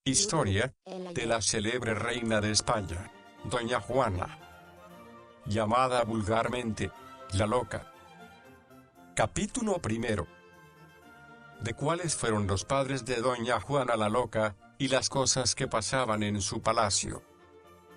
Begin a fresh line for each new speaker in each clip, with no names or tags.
Historia de la célebre reina de España, Doña Juana, llamada vulgarmente la Loca. Capítulo primero. De cuáles fueron los padres de Doña Juana la Loca, y las cosas que pasaban en su palacio.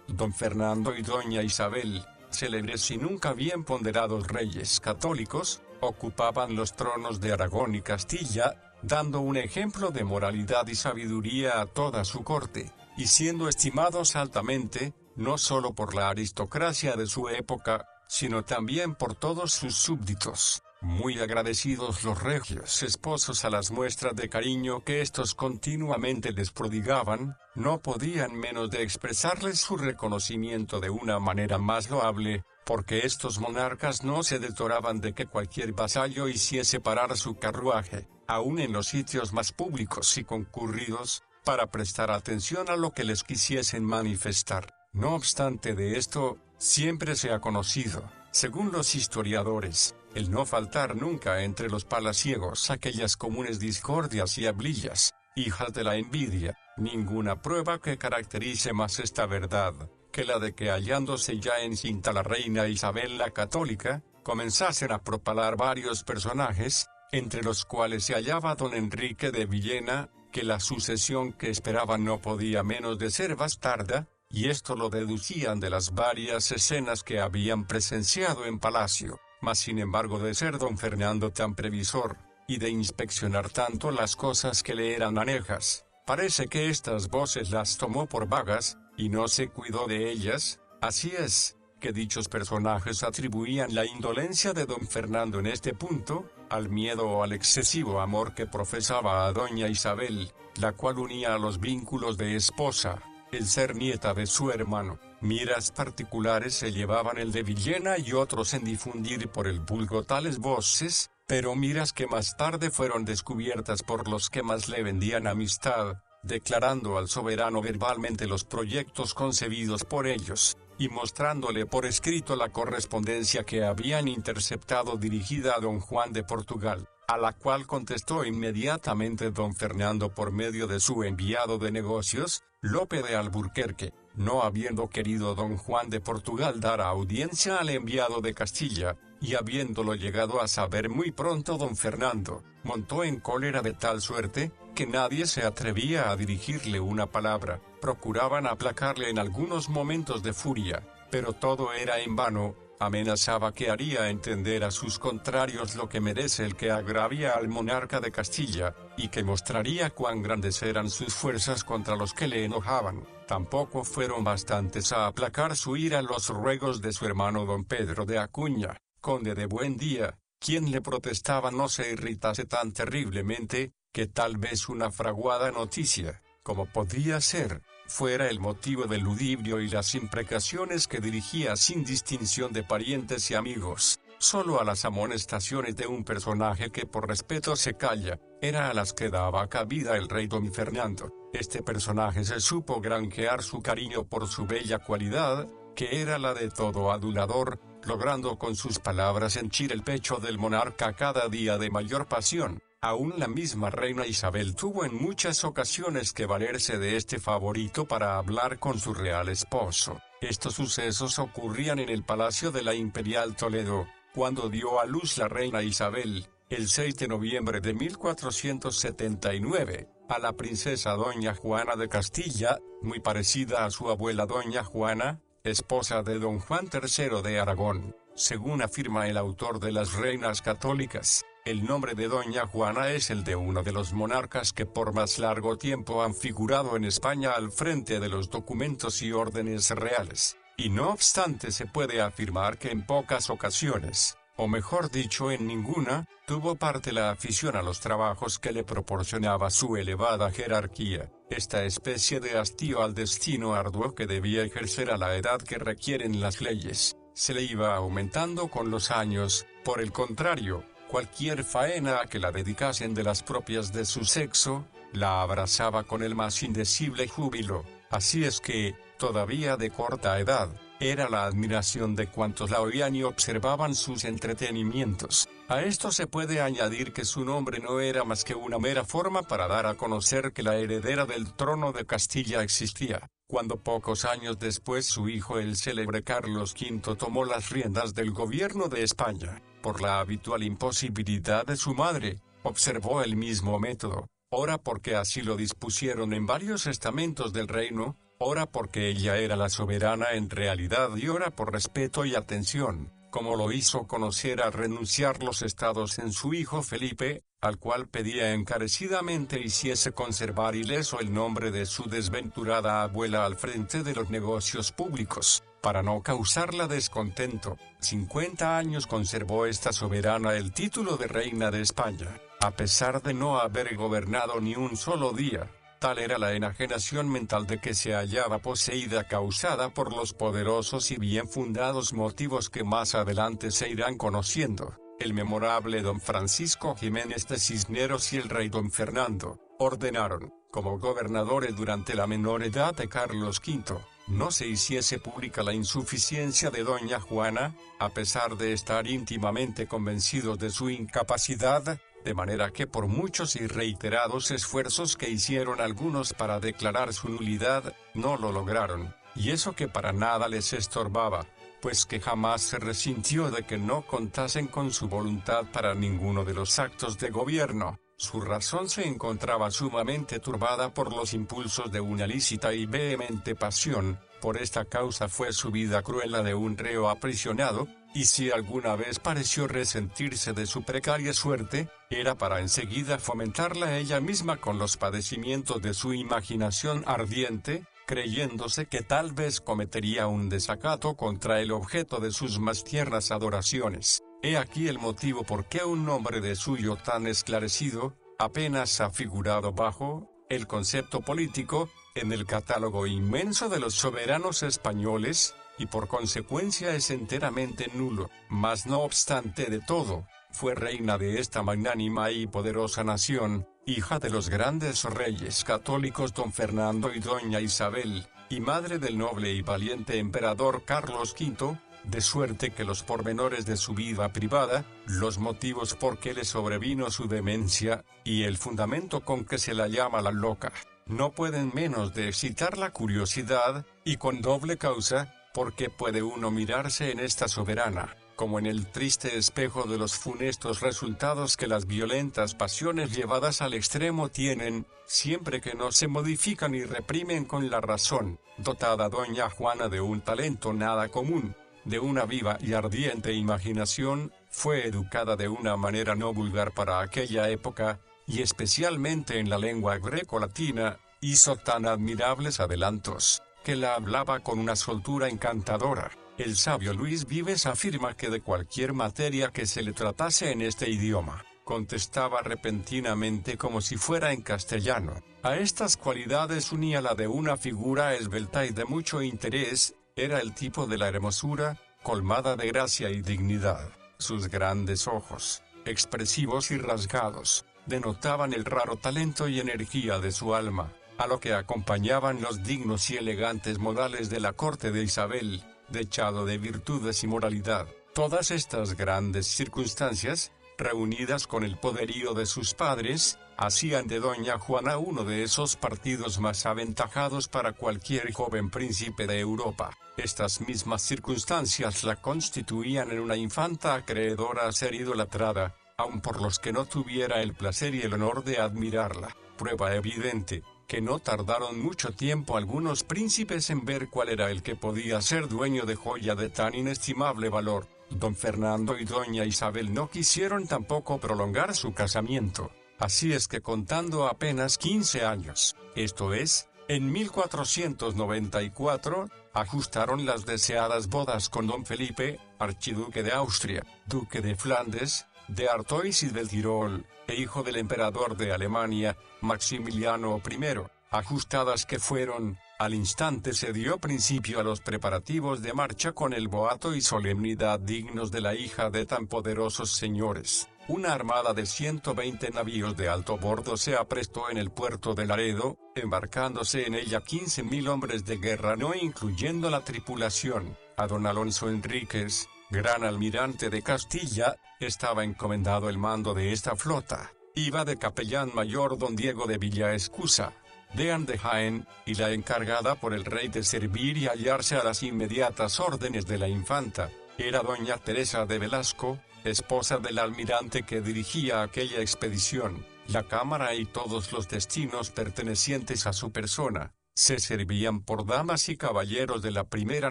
Don Fernando y Doña Isabel, célebres y nunca bien ponderados reyes católicos, ocupaban los tronos de Aragón y Castilla, dando un ejemplo de moralidad y sabiduría a toda su corte, y siendo estimados altamente, no solo por la aristocracia de su época, sino también por todos sus súbditos, muy agradecidos los regios esposos a las muestras de cariño que éstos continuamente les prodigaban, no podían menos de expresarles su reconocimiento de una manera más loable, porque estos monarcas no se detoraban de que cualquier vasallo hiciese parar su carruaje, aun en los sitios más públicos y concurridos, para prestar atención a lo que les quisiesen manifestar. No obstante de esto, siempre se ha conocido, según los historiadores, el no faltar nunca entre los palaciegos aquellas comunes discordias y hablillas, hijas de la envidia, ninguna prueba que caracterice más esta verdad, que la de que hallándose ya encinta la reina Isabel la Católica, comenzasen a propalar varios personajes, entre los cuales se hallaba don Enrique de Villena, que la sucesión que esperaban no podía menos de ser bastarda, y esto lo deducían de las varias escenas que habían presenciado en palacio, mas sin embargo de ser don Fernando tan previsor, y de inspeccionar tanto las cosas que le eran anejas, parece que estas voces las tomó por vagas, y no se cuidó de ellas. Así es, que dichos personajes atribuían la indolencia de don Fernando en este punto, al miedo o al excesivo amor que profesaba a doña Isabel, la cual unía a los vínculos de esposa, el ser nieta de su hermano. Miras particulares se llevaban el de Villena y otros en difundir por el vulgo tales voces, pero miras que más tarde fueron descubiertas por los que más le vendían amistad, declarando al soberano verbalmente los proyectos concebidos por ellos, y mostrándole por escrito la correspondencia que habían interceptado dirigida a don Juan de Portugal, a la cual contestó inmediatamente don Fernando por medio de su enviado de negocios, Lope de Alburquerque, no habiendo querido don Juan de Portugal dar audiencia al enviado de Castilla, y habiéndolo llegado a saber muy pronto don Fernando, montó en cólera de tal suerte, que nadie se atrevía a dirigirle una palabra. Procuraban aplacarle en algunos momentos de furia, pero todo era en vano. Amenazaba que haría entender a sus contrarios lo que merece el que agravia al monarca de Castilla, y que mostraría cuán grandes eran sus fuerzas contra los que le enojaban. Tampoco fueron bastantes a aplacar su ira los ruegos de su hermano don Pedro de Acuña, conde de Buendía, quien le protestaba no se irritase tan terriblemente, que tal vez una fraguada noticia, como podía ser, fuera el motivo del ludibrio y las imprecaciones que dirigía sin distinción de parientes y amigos, solo a las amonestaciones de un personaje que por respeto se calla, era a las que daba cabida el rey don Fernando. Este personaje se supo granjear su cariño por su bella cualidad, que era la de todo adulador, logrando con sus palabras henchir el pecho del monarca cada día de mayor pasión. Aún la misma reina Isabel tuvo en muchas ocasiones que valerse de este favorito para hablar con su real esposo. Estos sucesos ocurrían en el Palacio de la Imperial Toledo, cuando dio a luz la reina Isabel, el 6 de noviembre de 1479, a la princesa doña Juana de Castilla, muy parecida a su abuela doña Juana, esposa de don Juan III de Aragón. Según afirma el autor de las Reinas Católicas, el nombre de doña Juana es el de uno de los monarcas que por más largo tiempo han figurado en España al frente de los documentos y órdenes reales, y no obstante se puede afirmar que en pocas ocasiones, o mejor dicho en ninguna, tuvo parte la afición a los trabajos que le proporcionaba su elevada jerarquía, esta especie de hastío al destino arduo que debía ejercer a la edad que requieren las leyes, se le iba aumentando con los años. Por el contrario, cualquier faena a que la dedicasen de las propias de su sexo, la abrazaba con el más indecible júbilo. Así es que, todavía de corta edad, era la admiración de cuantos la oían y observaban sus entretenimientos. A esto se puede añadir que su nombre no era más que una mera forma para dar a conocer que la heredera del trono de Castilla existía. Cuando pocos años después su hijo el célebre Carlos V tomó las riendas del gobierno de España, por la habitual imposibilidad de su madre, observó el mismo método, ora porque así lo dispusieron en varios estamentos del reino, ora porque ella era la soberana en realidad y ora por respeto y atención, como lo hizo conocer al renunciar los estados en su hijo Felipe, al cual pedía encarecidamente hiciese conservar ileso el nombre de su desventurada abuela al frente de los negocios públicos, para no causarla descontento. 50 años conservó esta soberana el título de reina de España, a pesar de no haber gobernado ni un solo día. Tal era la enajenación mental de que se hallaba poseída, causada por los poderosos y bien fundados motivos que más adelante se irán conociendo. El memorable don Francisco Jiménez de Cisneros y el rey don Fernando ordenaron, como gobernadores durante la menor edad de Carlos V, no se hiciese pública la insuficiencia de doña Juana, a pesar de estar íntimamente convencidos de su incapacidad, de manera que por muchos y reiterados esfuerzos que hicieron algunos para declarar su nulidad, no lo lograron, y eso que para nada les estorbaba, pues que jamás se resintió de que no contasen con su voluntad para ninguno de los actos de gobierno. Su razón se encontraba sumamente turbada por los impulsos de una lícita y vehemente pasión. Por esta causa fue su vida cruel la de un reo aprisionado, y si alguna vez pareció resentirse de su precaria suerte, era para enseguida fomentarla ella misma con los padecimientos de su imaginación ardiente, creyéndose que tal vez cometería un desacato contra el objeto de sus más tiernas adoraciones. He aquí el motivo por qué un hombre de suyo tan esclarecido, apenas ha figurado bajo el concepto político, en el catálogo inmenso de los soberanos españoles, y por consecuencia es enteramente nulo, mas no obstante de todo, fue reina de esta magnánima y poderosa nación, hija de los grandes reyes católicos don Fernando y doña Isabel, y madre del noble y valiente emperador Carlos V, de suerte que los pormenores de su vida privada, los motivos por que le sobrevino su demencia, y el fundamento con que se la llama la loca, no pueden menos de excitar la curiosidad, y con doble causa, porque puede uno mirarse en esta soberana, como en el triste espejo de los funestos resultados que las violentas pasiones llevadas al extremo tienen, siempre que no se modifican y reprimen con la razón. Dotada doña Juana de un talento nada común, de una viva y ardiente imaginación, fue educada de una manera no vulgar para aquella época, y especialmente en la lengua greco-latina, hizo tan admirables adelantos, que la hablaba con una soltura encantadora. El sabio Luis Vives afirma que de cualquier materia que se le tratase en este idioma, contestaba repentinamente como si fuera en castellano. A estas cualidades unía la de una figura esbelta y de mucho interés, era el tipo de la hermosura, colmada de gracia y dignidad. Sus grandes ojos, expresivos y rasgados, denotaban el raro talento y energía de su alma, a lo que acompañaban los dignos y elegantes modales de la corte de Isabel, dechado de virtudes y moralidad. Todas estas grandes circunstancias, reunidas con el poderío de sus padres, hacían de doña Juana uno de esos partidos más aventajados para cualquier joven príncipe de Europa. Estas mismas circunstancias la constituían en una infanta acreedora a ser idolatrada, aun por los que no tuviera el placer y el honor de admirarla. Prueba evidente, que no tardaron mucho tiempo algunos príncipes en ver cuál era el que podía ser dueño de joya de tan inestimable valor. Don Fernando y doña Isabel no quisieron tampoco prolongar su casamiento, así es que contando apenas 15 años, esto es, en 1494, ajustaron las deseadas bodas con don Felipe, archiduque de Austria, duque de Flandes, de Artois y del Tirol, e hijo del emperador de Alemania, Maximiliano I, ajustadas que fueron. Al instante se dio principio a los preparativos de marcha con el boato y solemnidad dignos de la hija de tan poderosos señores. Una armada de 120 navíos de alto bordo se aprestó en el puerto de Laredo, embarcándose en ella 15.000 hombres de guerra no incluyendo la tripulación. A don Alonso Enríquez, gran almirante de Castilla, estaba encomendado el mando de esta flota. Iba de capellán mayor don Diego de Villaescusa, deán de Jaén, y la encargada por el rey de servir y hallarse a las inmediatas órdenes de la infanta, era doña Teresa de Velasco, esposa del almirante que dirigía aquella expedición. La cámara y todos los destinos pertenecientes a su persona se servían por damas y caballeros de la primera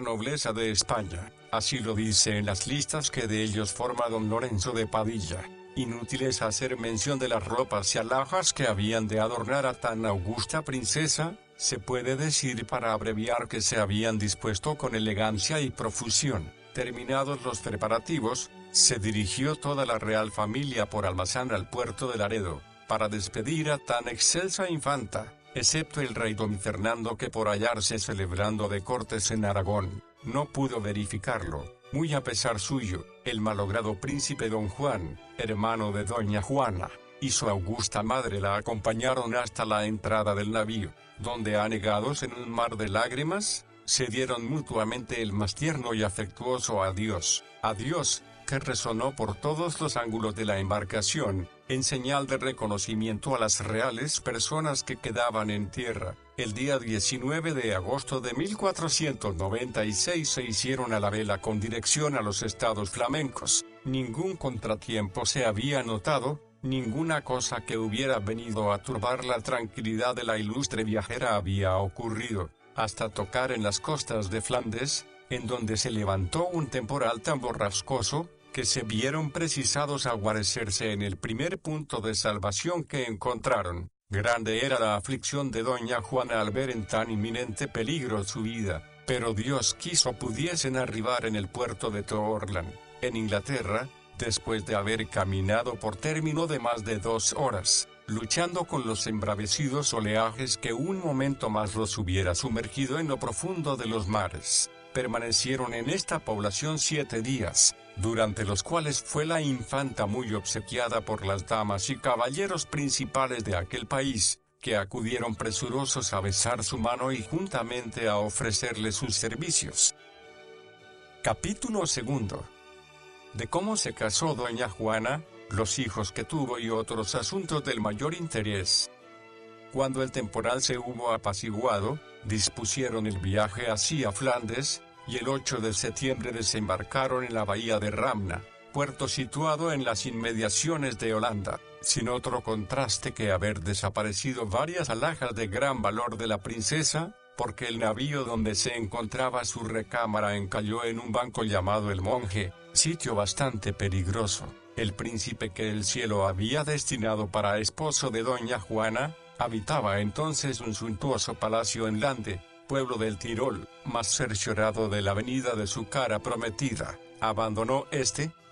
nobleza de España. Así lo dice en las listas que de ellos forma don Lorenzo de Padilla. Inútil es hacer mención de las ropas y alhajas que habían de adornar a tan augusta princesa. Se puede decir para abreviar que se habían dispuesto con elegancia y profusión. Terminados los preparativos, se dirigió toda la real familia por Almazán al puerto de Laredo, para despedir a tan excelsa infanta, excepto el rey don Fernando, que por hallarse celebrando de cortes en Aragón, no pudo verificarlo, muy a pesar suyo. El malogrado príncipe don Juan, hermano de doña Juana, y su augusta madre la acompañaron hasta la entrada del navío, donde anegados en un mar de lágrimas, se dieron mutuamente el más tierno y afectuoso adiós. Adiós, que resonó por todos los ángulos de la embarcación, en señal de reconocimiento a las reales personas que quedaban en tierra. El día 19 de agosto de 1496 se hicieron a la vela con dirección a los estados flamencos. Ningún contratiempo se había notado, ninguna cosa que hubiera venido a turbar la tranquilidad de la ilustre viajera había ocurrido, hasta tocar en las costas de Flandes, en donde se levantó un temporal tan borrascoso, que se vieron precisados a guarecerse en el primer punto de salvación que encontraron. Grande era la aflicción de doña Juana al ver en tan inminente peligro su vida, pero Dios quiso pudiesen arribar en el puerto de Toorlan, en Inglaterra, después de haber caminado por término de más de 2 horas, luchando con los embravecidos oleajes que un momento más los hubiera sumergido en lo profundo de los mares. Permanecieron en esta población 7 días, durante los cuales fue la infanta muy obsequiada por las damas y caballeros principales de aquel país, que acudieron presurosos a besar su mano y juntamente a ofrecerle sus servicios. Capítulo 2. De cómo se casó doña Juana, los hijos que tuvo y otros asuntos del mayor interés. Cuando el temporal se hubo apaciguado, dispusieron el viaje hacia Flandes, y el 8 de septiembre desembarcaron en la bahía de Ramna, puerto situado en las inmediaciones de Holanda, sin otro contraste que haber desaparecido varias alhajas de gran valor de la princesa, porque el navío donde se encontraba su recámara encalló en un banco llamado El Monje, sitio bastante peligroso. El príncipe que el cielo había destinado para esposo de doña Juana, habitaba entonces un suntuoso palacio en Lande, pueblo del Tirol, más cerciorado de la venida de su cara prometida. Abandonó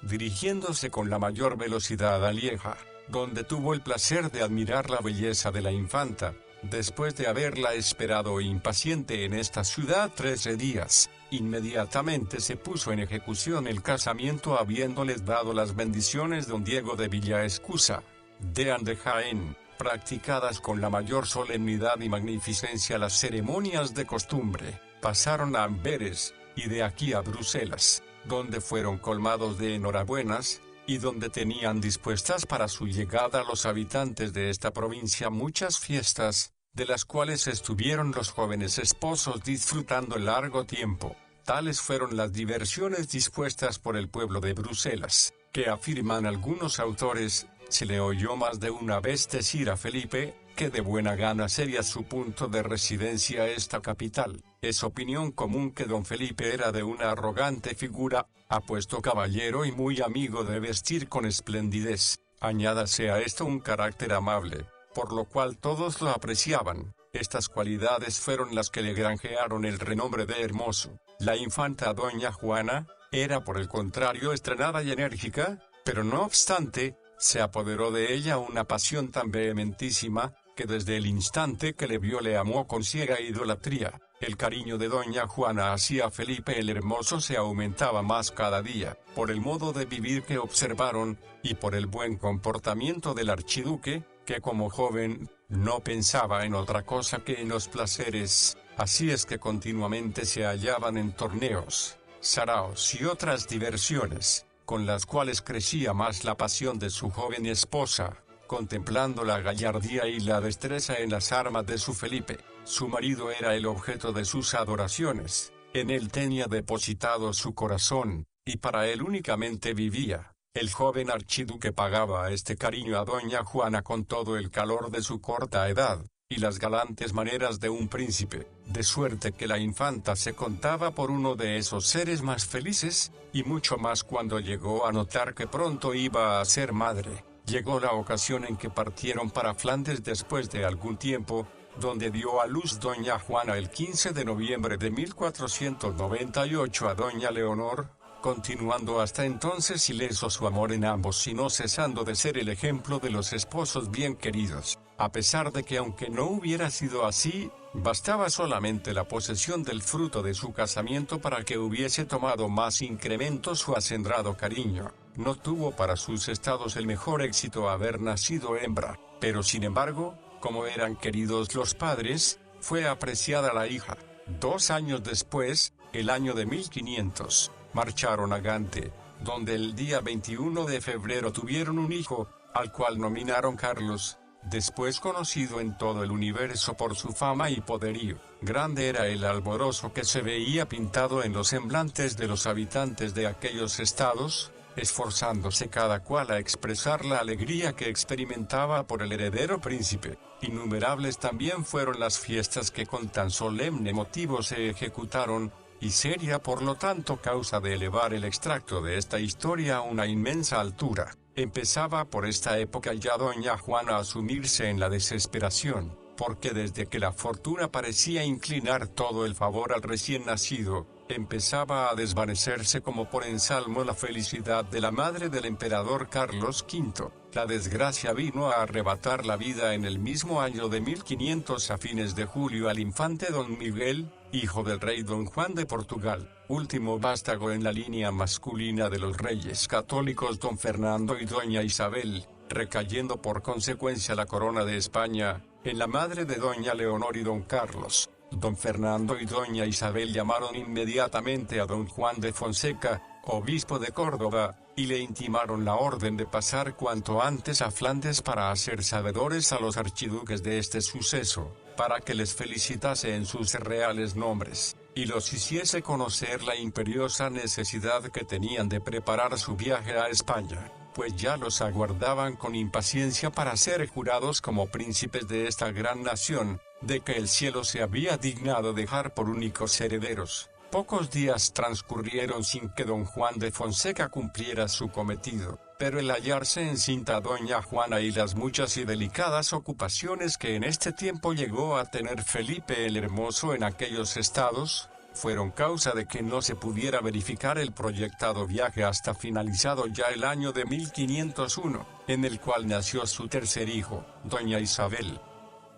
dirigiéndose con la mayor velocidad a Lieja, donde tuvo el placer de admirar la belleza de la infanta. Después de haberla esperado impaciente en esta ciudad 13 días, inmediatamente se puso en ejecución el casamiento, habiéndoles dado las bendiciones don Diego de Villaescusa, deán de Jaén, practicadas con la mayor solemnidad y magnificencia las ceremonias de costumbre. Pasaron a Amberes, y de aquí a Bruselas, donde fueron colmados de enhorabuenas, y donde tenían dispuestas para su llegada los habitantes de esta provincia muchas fiestas, de las cuales estuvieron los jóvenes esposos disfrutando largo tiempo. Tales fueron las diversiones dispuestas por el pueblo de Bruselas, que afirman algunos autores, se le oyó más de una vez decir a Felipe, que de buena gana sería su punto de residencia esta capital. Es opinión común que don Felipe era de una arrogante figura, apuesto caballero y muy amigo de vestir con esplendidez. Añádase a esto un carácter amable, por lo cual todos lo apreciaban. Estas cualidades fueron las que le granjearon el renombre de hermoso. La infanta doña Juana, era por el contrario estrenada y enérgica, pero no obstante, se apoderó de ella una pasión tan vehementísima, que desde el instante que le vio le amó con ciega idolatría. El cariño de doña Juana hacia Felipe el Hermoso se aumentaba más cada día, por el modo de vivir que observaron, y por el buen comportamiento del archiduque, que como joven, no pensaba en otra cosa que en los placeres. Así es que continuamente se hallaban en torneos, saraos y otras diversiones, con las cuales crecía más la pasión de su joven esposa, contemplando la gallardía y la destreza en las armas de su Felipe. Su marido era el objeto de sus adoraciones, en él tenía depositado su corazón, y para él únicamente vivía. El joven archiduque pagaba este cariño a doña Juana con todo el calor de su corta edad, y las galantes maneras de un príncipe, de suerte que la infanta se contaba por uno de esos seres más felices, y mucho más cuando llegó a notar que pronto iba a ser madre. Llegó la ocasión en que partieron para Flandes después de algún tiempo, donde dio a luz doña Juana el 15 de noviembre de 1498 a doña Leonor, continuando hasta entonces ileso su amor en ambos y no cesando de ser el ejemplo de los esposos bien queridos, a pesar de que aunque no hubiera sido así, bastaba solamente la posesión del fruto de su casamiento para que hubiese tomado más incremento su acendrado cariño. No tuvo para sus estados el mejor éxito haber nacido hembra, pero sin embargo, como eran queridos los padres, fue apreciada la hija. 2 años después, el año de 1500, marcharon a Gante, donde el día 21 de febrero tuvieron un hijo, al cual nominaron Carlos, después conocido en todo el universo por su fama y poderío. Grande era el alborozo que se veía pintado en los semblantes de los habitantes de aquellos estados, esforzándose cada cual a expresar la alegría que experimentaba por el heredero príncipe. Innumerables también fueron las fiestas que con tan solemne motivo se ejecutaron, y seria por lo tanto causa de elevar el extracto de esta historia a una inmensa altura. Empezaba por esta época ya doña Juana a sumirse en la desesperación, porque desde que la fortuna parecía inclinar todo el favor al recién nacido, empezaba a desvanecerse como por ensalmo la felicidad de la madre del emperador Carlos V. La desgracia vino a arrebatar la vida en el mismo año de 1500 a fines de julio al infante don Miguel, hijo del rey don Juan de Portugal, último vástago en la línea masculina de los reyes católicos don Fernando y doña Isabel, recayendo por consecuencia la corona de España en la madre de doña Leonor y don Carlos. Don Fernando y doña Isabel llamaron inmediatamente a don Juan de Fonseca, obispo de Córdoba, y le intimaron la orden de pasar cuanto antes a Flandes para hacer sabedores a los archiduques de este suceso, para que les felicitase en sus reales nombres, y los hiciese conocer la imperiosa necesidad que tenían de preparar su viaje a España, pues ya los aguardaban con impaciencia para ser jurados como príncipes de esta gran nación, de que el cielo se había dignado dejar por únicos herederos. Pocos días transcurrieron sin que don Juan de Fonseca cumpliera su cometido, pero el hallarse encinta doña Juana y las muchas y delicadas ocupaciones que en este tiempo llegó a tener Felipe el Hermoso en aquellos estados, fueron causa de que no se pudiera verificar el proyectado viaje hasta finalizado ya el año de 1501, en el cual nació su tercer hijo, doña Isabel.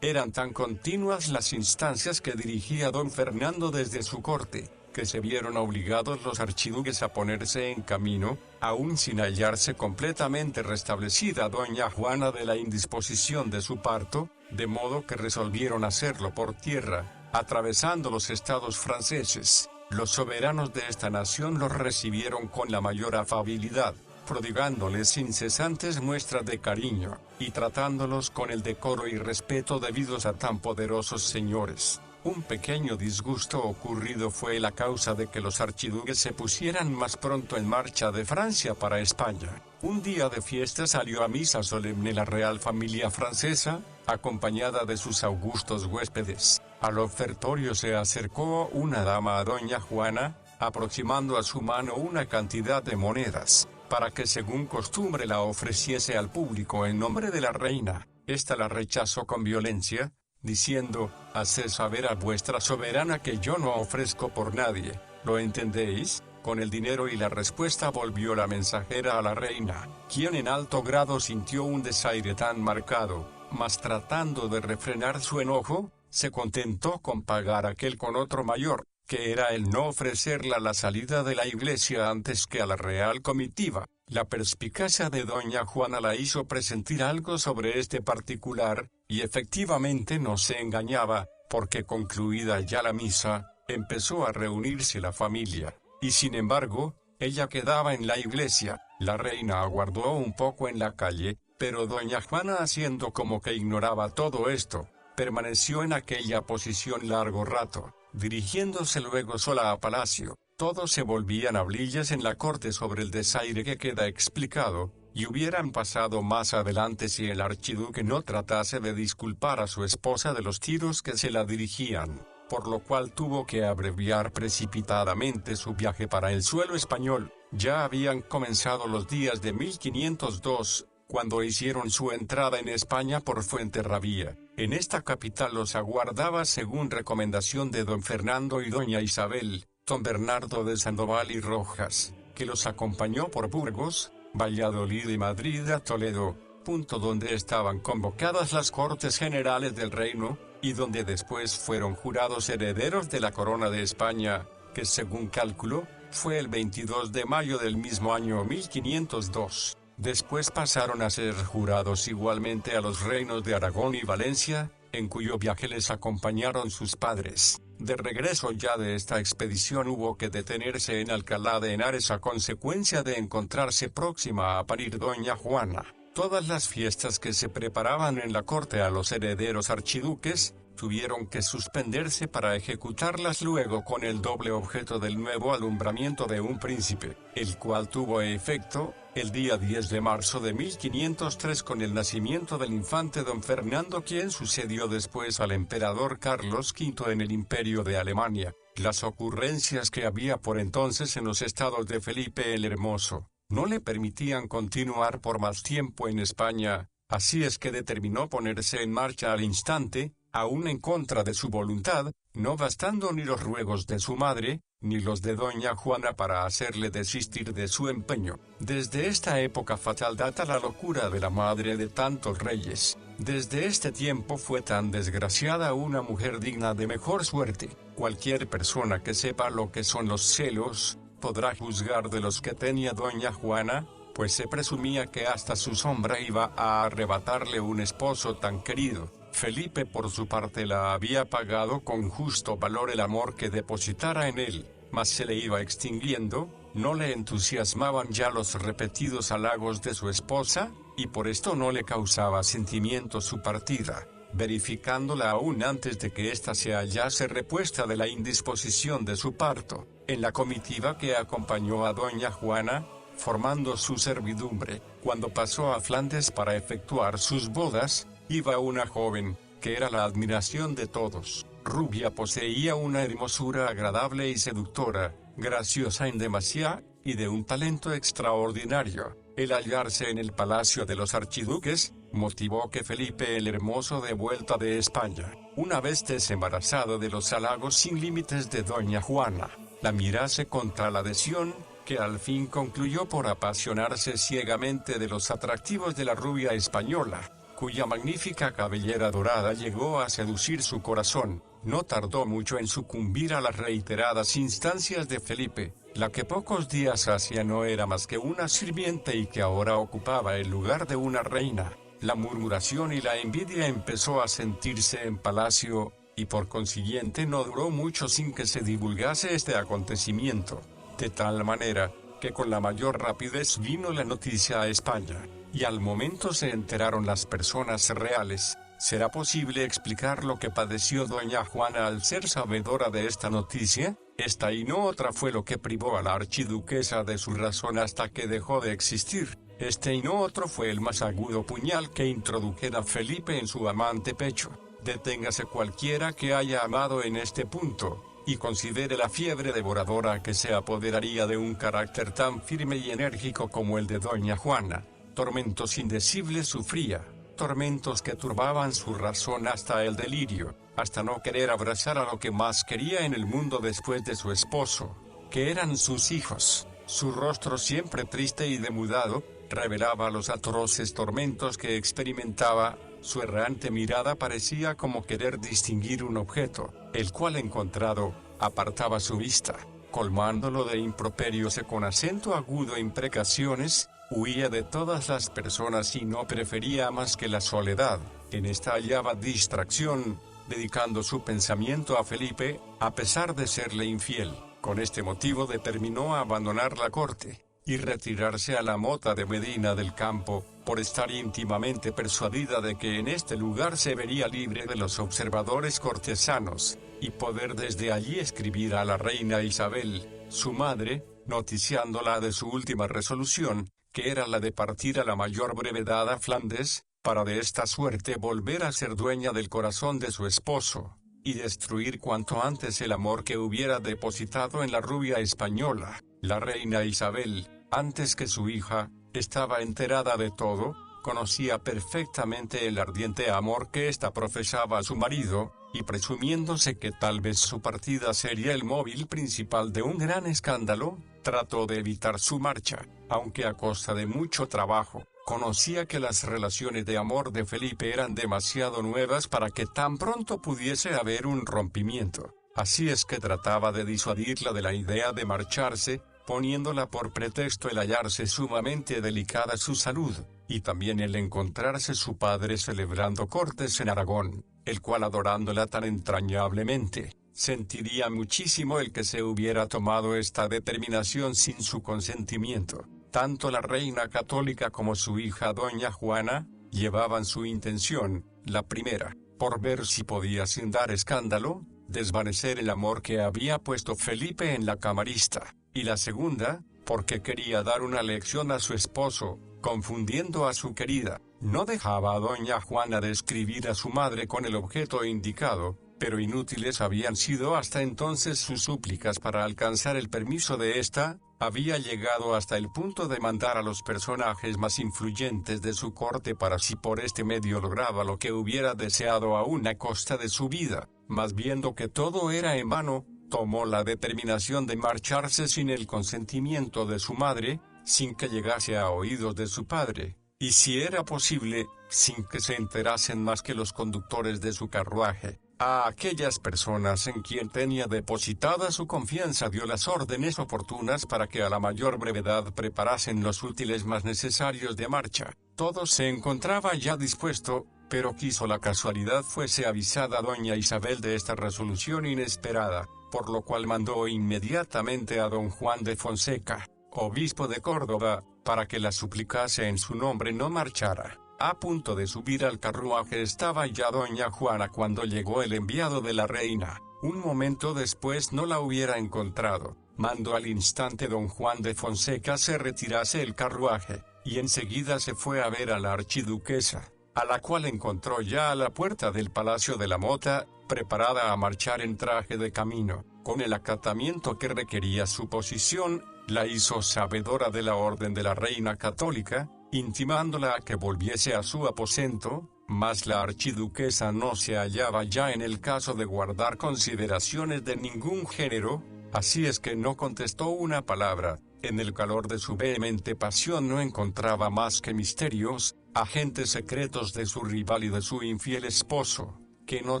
Eran tan continuas las instancias que dirigía don Fernando desde su corte, que se vieron obligados los archiduques a ponerse en camino, aún sin hallarse completamente restablecida doña Juana de la indisposición de su parto, de modo que resolvieron hacerlo por tierra, atravesando los estados franceses. Los soberanos de esta nación los recibieron con la mayor afabilidad, prodigándoles incesantes muestras de cariño, y tratándolos con el decoro y respeto debidos a tan poderosos señores. Un pequeño disgusto ocurrido fue la causa de que los archiduques se pusieran más pronto en marcha de Francia para España. Un día de fiesta salió a misa solemne la real familia francesa, acompañada de sus augustos huéspedes. Al ofertorio se acercó una dama a doña Juana, aproximando a su mano una cantidad de monedas, para que según costumbre la ofreciese al público en nombre de la reina. Esta la rechazó con violencia, diciendo: haced saber a vuestra soberana que yo no ofrezco por nadie, ¿lo entendéis? Con el dinero y la respuesta volvió la mensajera a la reina, quien en alto grado sintió un desaire tan marcado, mas tratando de refrenar su enojo, se contentó con pagar aquel con otro mayor, que era el no ofrecerla la salida de la iglesia antes que a la real comitiva. La perspicacia de doña Juana la hizo presentir algo sobre este particular, y efectivamente no se engañaba, porque concluida ya la misa, empezó a reunirse la familia. y sin embargo, ella quedaba en la iglesia. La reina aguardó un poco en la calle, pero doña Juana, haciendo como que ignoraba todo esto, permaneció en aquella posición largo rato, dirigiéndose luego sola a palacio. Todos se volvían hablillas en la corte sobre el desaire que queda explicado, y hubieran pasado más adelante si el archiduque no tratase de disculpar a su esposa de los tiros que se la dirigían, por lo cual tuvo que abreviar precipitadamente su viaje para el suelo español. Ya habían comenzado los días de 1502, cuando hicieron su entrada en España por Fuenterrabía. En esta capital los aguardaba, según recomendación de don Fernando y doña Isabel, don Bernardo de Sandoval y Rojas, que los acompañó por Burgos, Valladolid y Madrid a Toledo, punto donde estaban convocadas las Cortes Generales del Reino, y donde después fueron jurados herederos de la corona de España, que según cálculo, fue el 22 de mayo del mismo año 1502. Después pasaron a ser jurados igualmente a los reinos de Aragón y Valencia, en cuyo viaje les acompañaron sus padres. De regreso ya de esta expedición hubo que detenerse en Alcalá de Henares a consecuencia de encontrarse próxima a parir doña Juana. Todas las fiestas que se preparaban en la corte a los herederos archiduques, tuvieron que suspenderse para ejecutarlas luego con el doble objeto del nuevo alumbramiento de un príncipe, el cual tuvo efecto, el día 10 de marzo de 1503 con el nacimiento del infante don Fernando, quien sucedió después al emperador Carlos V en el Imperio de Alemania. Las ocurrencias que había por entonces en los estados de Felipe el Hermoso no le permitían continuar por más tiempo en España, así es que determinó ponerse en marcha al instante, aún en contra de su voluntad, no bastando ni los ruegos de su madre, ni los de doña Juana para hacerle desistir de su empeño. Desde esta época fatal data la locura de la madre de tantos reyes. Desde este tiempo fue tan desgraciada una mujer digna de mejor suerte. Cualquier persona que sepa lo que son los celos, podrá juzgar de los que tenía doña Juana, pues se presumía que hasta su sombra iba a arrebatarle un esposo tan querido. Felipe por su parte la había pagado con justo valor el amor que depositara en él, mas se le iba extinguiendo, no le entusiasmaban ya los repetidos halagos de su esposa, y por esto no le causaba sentimiento su partida, verificándola aún antes de que ésta se hallase repuesta de la indisposición de su parto. En la comitiva que acompañó a doña Juana, formando su servidumbre, cuando pasó a Flandes para efectuar sus bodas, iba una joven, que era la admiración de todos. Rubia, poseía una hermosura agradable y seductora, graciosa en demasía, y de un talento extraordinario. El hallarse en el palacio de los archiduques, motivó que Felipe el Hermoso, de vuelta de España, una vez desembarazado de los halagos sin límites de doña Juana, la mirase contra la adhesión, que al fin concluyó por apasionarse ciegamente de los atractivos de la rubia española, cuya magnífica cabellera dorada llegó a seducir su corazón. No tardó mucho en sucumbir a las reiteradas instancias de Felipe, la que pocos días hacía no era más que una sirvienta y que ahora ocupaba el lugar de una reina. La murmuración y la envidia empezó a sentirse en palacio, y por consiguiente no duró mucho sin que se divulgase este acontecimiento, de tal manera, que con la mayor rapidez vino la noticia a España, y al momento se enteraron las personas reales. ¿Será posible explicar lo que padeció doña Juana al ser sabedora de esta noticia? Esta y no otra fue lo que privó a la archiduquesa de su razón hasta que dejó de existir. Este y no otro fue el más agudo puñal que introdujera Felipe en su amante pecho. Deténgase cualquiera que haya amado en este punto, y considere la fiebre devoradora que se apoderaría de un carácter tan firme y enérgico como el de doña Juana. Tormentos indecibles sufría, tormentos que turbaban su razón hasta el delirio, hasta no querer abrazar a lo que más quería en el mundo después de su esposo, que eran sus hijos. Su rostro, siempre triste y demudado, revelaba los atroces tormentos que experimentaba. Su errante mirada parecía como querer distinguir un objeto, el cual encontrado, apartaba su vista, colmándolo de improperios y con acento agudo e imprecaciones. Huía de todas las personas y no prefería más que la soledad. En esta hallaba distracción, dedicando su pensamiento a Felipe, a pesar de serle infiel. Con este motivo determinó abandonar la corte y retirarse a la mota de Medina del Campo, por estar íntimamente persuadida de que en este lugar se vería libre de los observadores cortesanos, y poder desde allí escribir a la reina Isabel, su madre, noticiándola de su última resolución, que era la de partir a la mayor brevedad a Flandes, para de esta suerte volver a ser dueña del corazón de su esposo, y destruir cuanto antes el amor que hubiera depositado en la rubia española. La reina Isabel, antes que su hija, estaba enterada de todo, conocía perfectamente el ardiente amor que ésta profesaba a su marido, y presumiéndose que tal vez su partida sería el móvil principal de un gran escándalo, trató de evitar su marcha, aunque a costa de mucho trabajo. Conocía que las relaciones de amor de Felipe eran demasiado nuevas para que tan pronto pudiese haber un rompimiento, así es que trataba de disuadirla de la idea de marcharse, poniéndola por pretexto el hallarse sumamente delicada su salud, y también el encontrarse su padre celebrando cortes en Aragón, el cual adorándola tan entrañablemente, sentiría muchísimo el que se hubiera tomado esta determinación sin su consentimiento. Tanto la reina católica como su hija doña Juana, llevaban su intención, la primera, por ver si podía sin dar escándalo, desvanecer el amor que había puesto Felipe en la camarista, y la segunda, porque quería dar una lección a su esposo, confundiendo a su querida. No dejaba a doña Juana de escribir a su madre con el objeto indicado, pero inútiles habían sido hasta entonces sus súplicas para alcanzar el permiso de ésta. Había llegado hasta el punto de mandar a los personajes más influyentes de su corte para si por este medio lograba lo que hubiera deseado aún a costa de su vida, mas viendo que todo era en vano, tomó la determinación de marcharse sin el consentimiento de su madre, sin que llegase a oídos de su padre, y si era posible, sin que se enterasen más que los conductores de su carruaje. A aquellas personas en quien tenía depositada su confianza dio las órdenes oportunas para que a la mayor brevedad preparasen los útiles más necesarios de marcha. Todo se encontraba ya dispuesto, pero quiso la casualidad fuese avisada doña Isabel de esta resolución inesperada, por lo cual mandó inmediatamente a don Juan de Fonseca, obispo de Córdoba, para que la suplicase en su nombre no marchara. A punto de subir al carruaje estaba ya doña Juana cuando llegó el enviado de la reina. Un momento después no la hubiera encontrado. Mandó al instante don Juan de Fonseca se retirase el carruaje, y enseguida se fue a ver a la archiduquesa, a la cual encontró ya a la puerta del Palacio de la Mota, preparada a marchar en traje de camino. Con el acatamiento que requería su posición, la hizo sabedora de la orden de la reina católica, intimándola a que volviese a su aposento, mas la archiduquesa no se hallaba ya en el caso de guardar consideraciones de ningún género, así es que no contestó una palabra. En el calor de su vehemente pasión no encontraba más que misterios, agentes secretos de su rival y de su infiel esposo, que no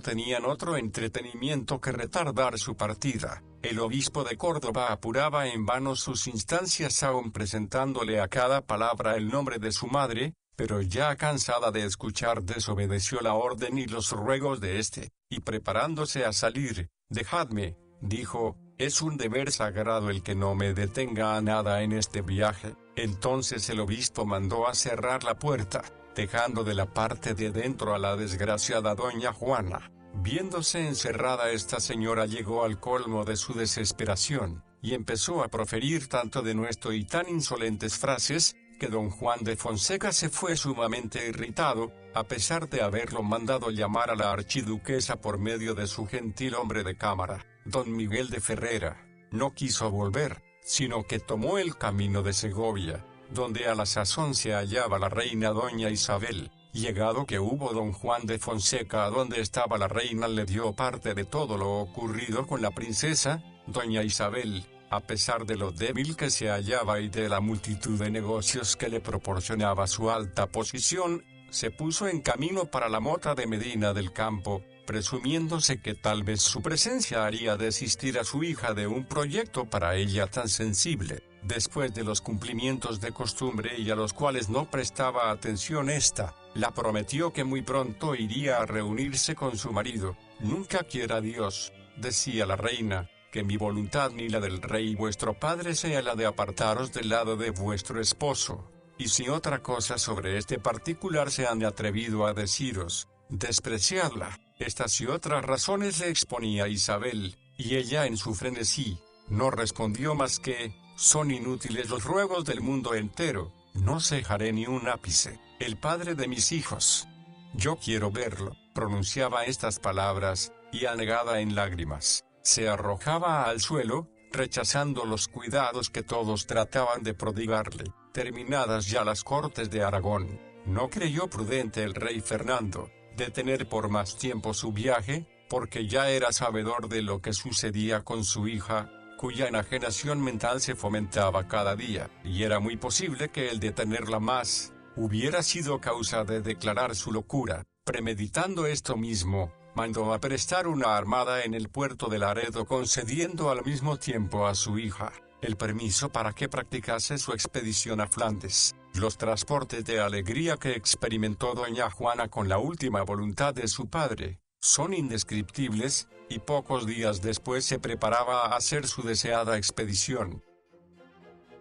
tenían otro entretenimiento que retardar su partida. El obispo de Córdoba apuraba en vano sus instancias aun presentándole a cada palabra el nombre de su madre, pero ya cansada de escuchar desobedeció la orden y los ruegos de éste, y preparándose a salir, «Dejadme», dijo, «es un deber sagrado el que no me detenga a nada en este viaje». Entonces el obispo mandó a cerrar la puerta, dejando de la parte de dentro a la desgraciada doña Juana. Viéndose encerrada esta señora llegó al colmo de su desesperación, y empezó a proferir tanto denuesto y tan insolentes frases, que don Juan de Fonseca se fue sumamente irritado, a pesar de haberlo mandado llamar a la archiduquesa por medio de su gentil hombre de cámara, don Miguel de Ferrera. No quiso volver, sino que tomó el camino de Segovia, donde a la sazón se hallaba la reina doña Isabel. Llegado que hubo don Juan de Fonseca a donde estaba la reina, le dio parte de todo lo ocurrido con la princesa. Doña Isabel, a pesar de lo débil que se hallaba y de la multitud de negocios que le proporcionaba su alta posición, se puso en camino para la mota de Medina del Campo, presumiéndose que tal vez su presencia haría desistir a su hija de un proyecto para ella tan sensible. Después de los cumplimientos de costumbre y a los cuales no prestaba atención ésta, la prometió que muy pronto iría a reunirse con su marido. «Nunca quiera Dios», decía la reina, que mi voluntad ni la del rey vuestro padre sea la de apartaros del lado de vuestro esposo. Y si otra cosa sobre este particular se han atrevido a deciros, despreciadla. Estas y otras razones le exponía Isabel, y ella en su frenesí, no respondió más que, son inútiles los ruegos del mundo entero, no cejaré ni un ápice, el padre de mis hijos. Yo quiero verlo, pronunciaba estas palabras, y anegada en lágrimas, se arrojaba al suelo, rechazando los cuidados que todos trataban de prodigarle. Terminadas ya las cortes de Aragón, no creyó prudente el rey Fernando detener por más tiempo su viaje, porque ya era sabedor de lo que sucedía con su hija, cuya enajenación mental se fomentaba cada día, y era muy posible que el detenerla más hubiera sido causa de declarar su locura. Premeditando esto mismo, mandó aprestar una armada en el puerto de Laredo, concediendo al mismo tiempo a su hija el permiso para que practicase su expedición a Flandes. Los transportes de alegría que experimentó doña Juana con la última voluntad de su padre son indescriptibles, y pocos días después se preparaba a hacer su deseada expedición.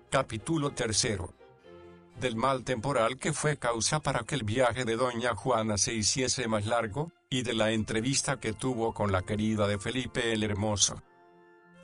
Capítulo 3. Del mal temporal que fue causa para que el viaje de doña Juana se hiciese más largo, y de la entrevista que tuvo con la querida de Felipe el Hermoso.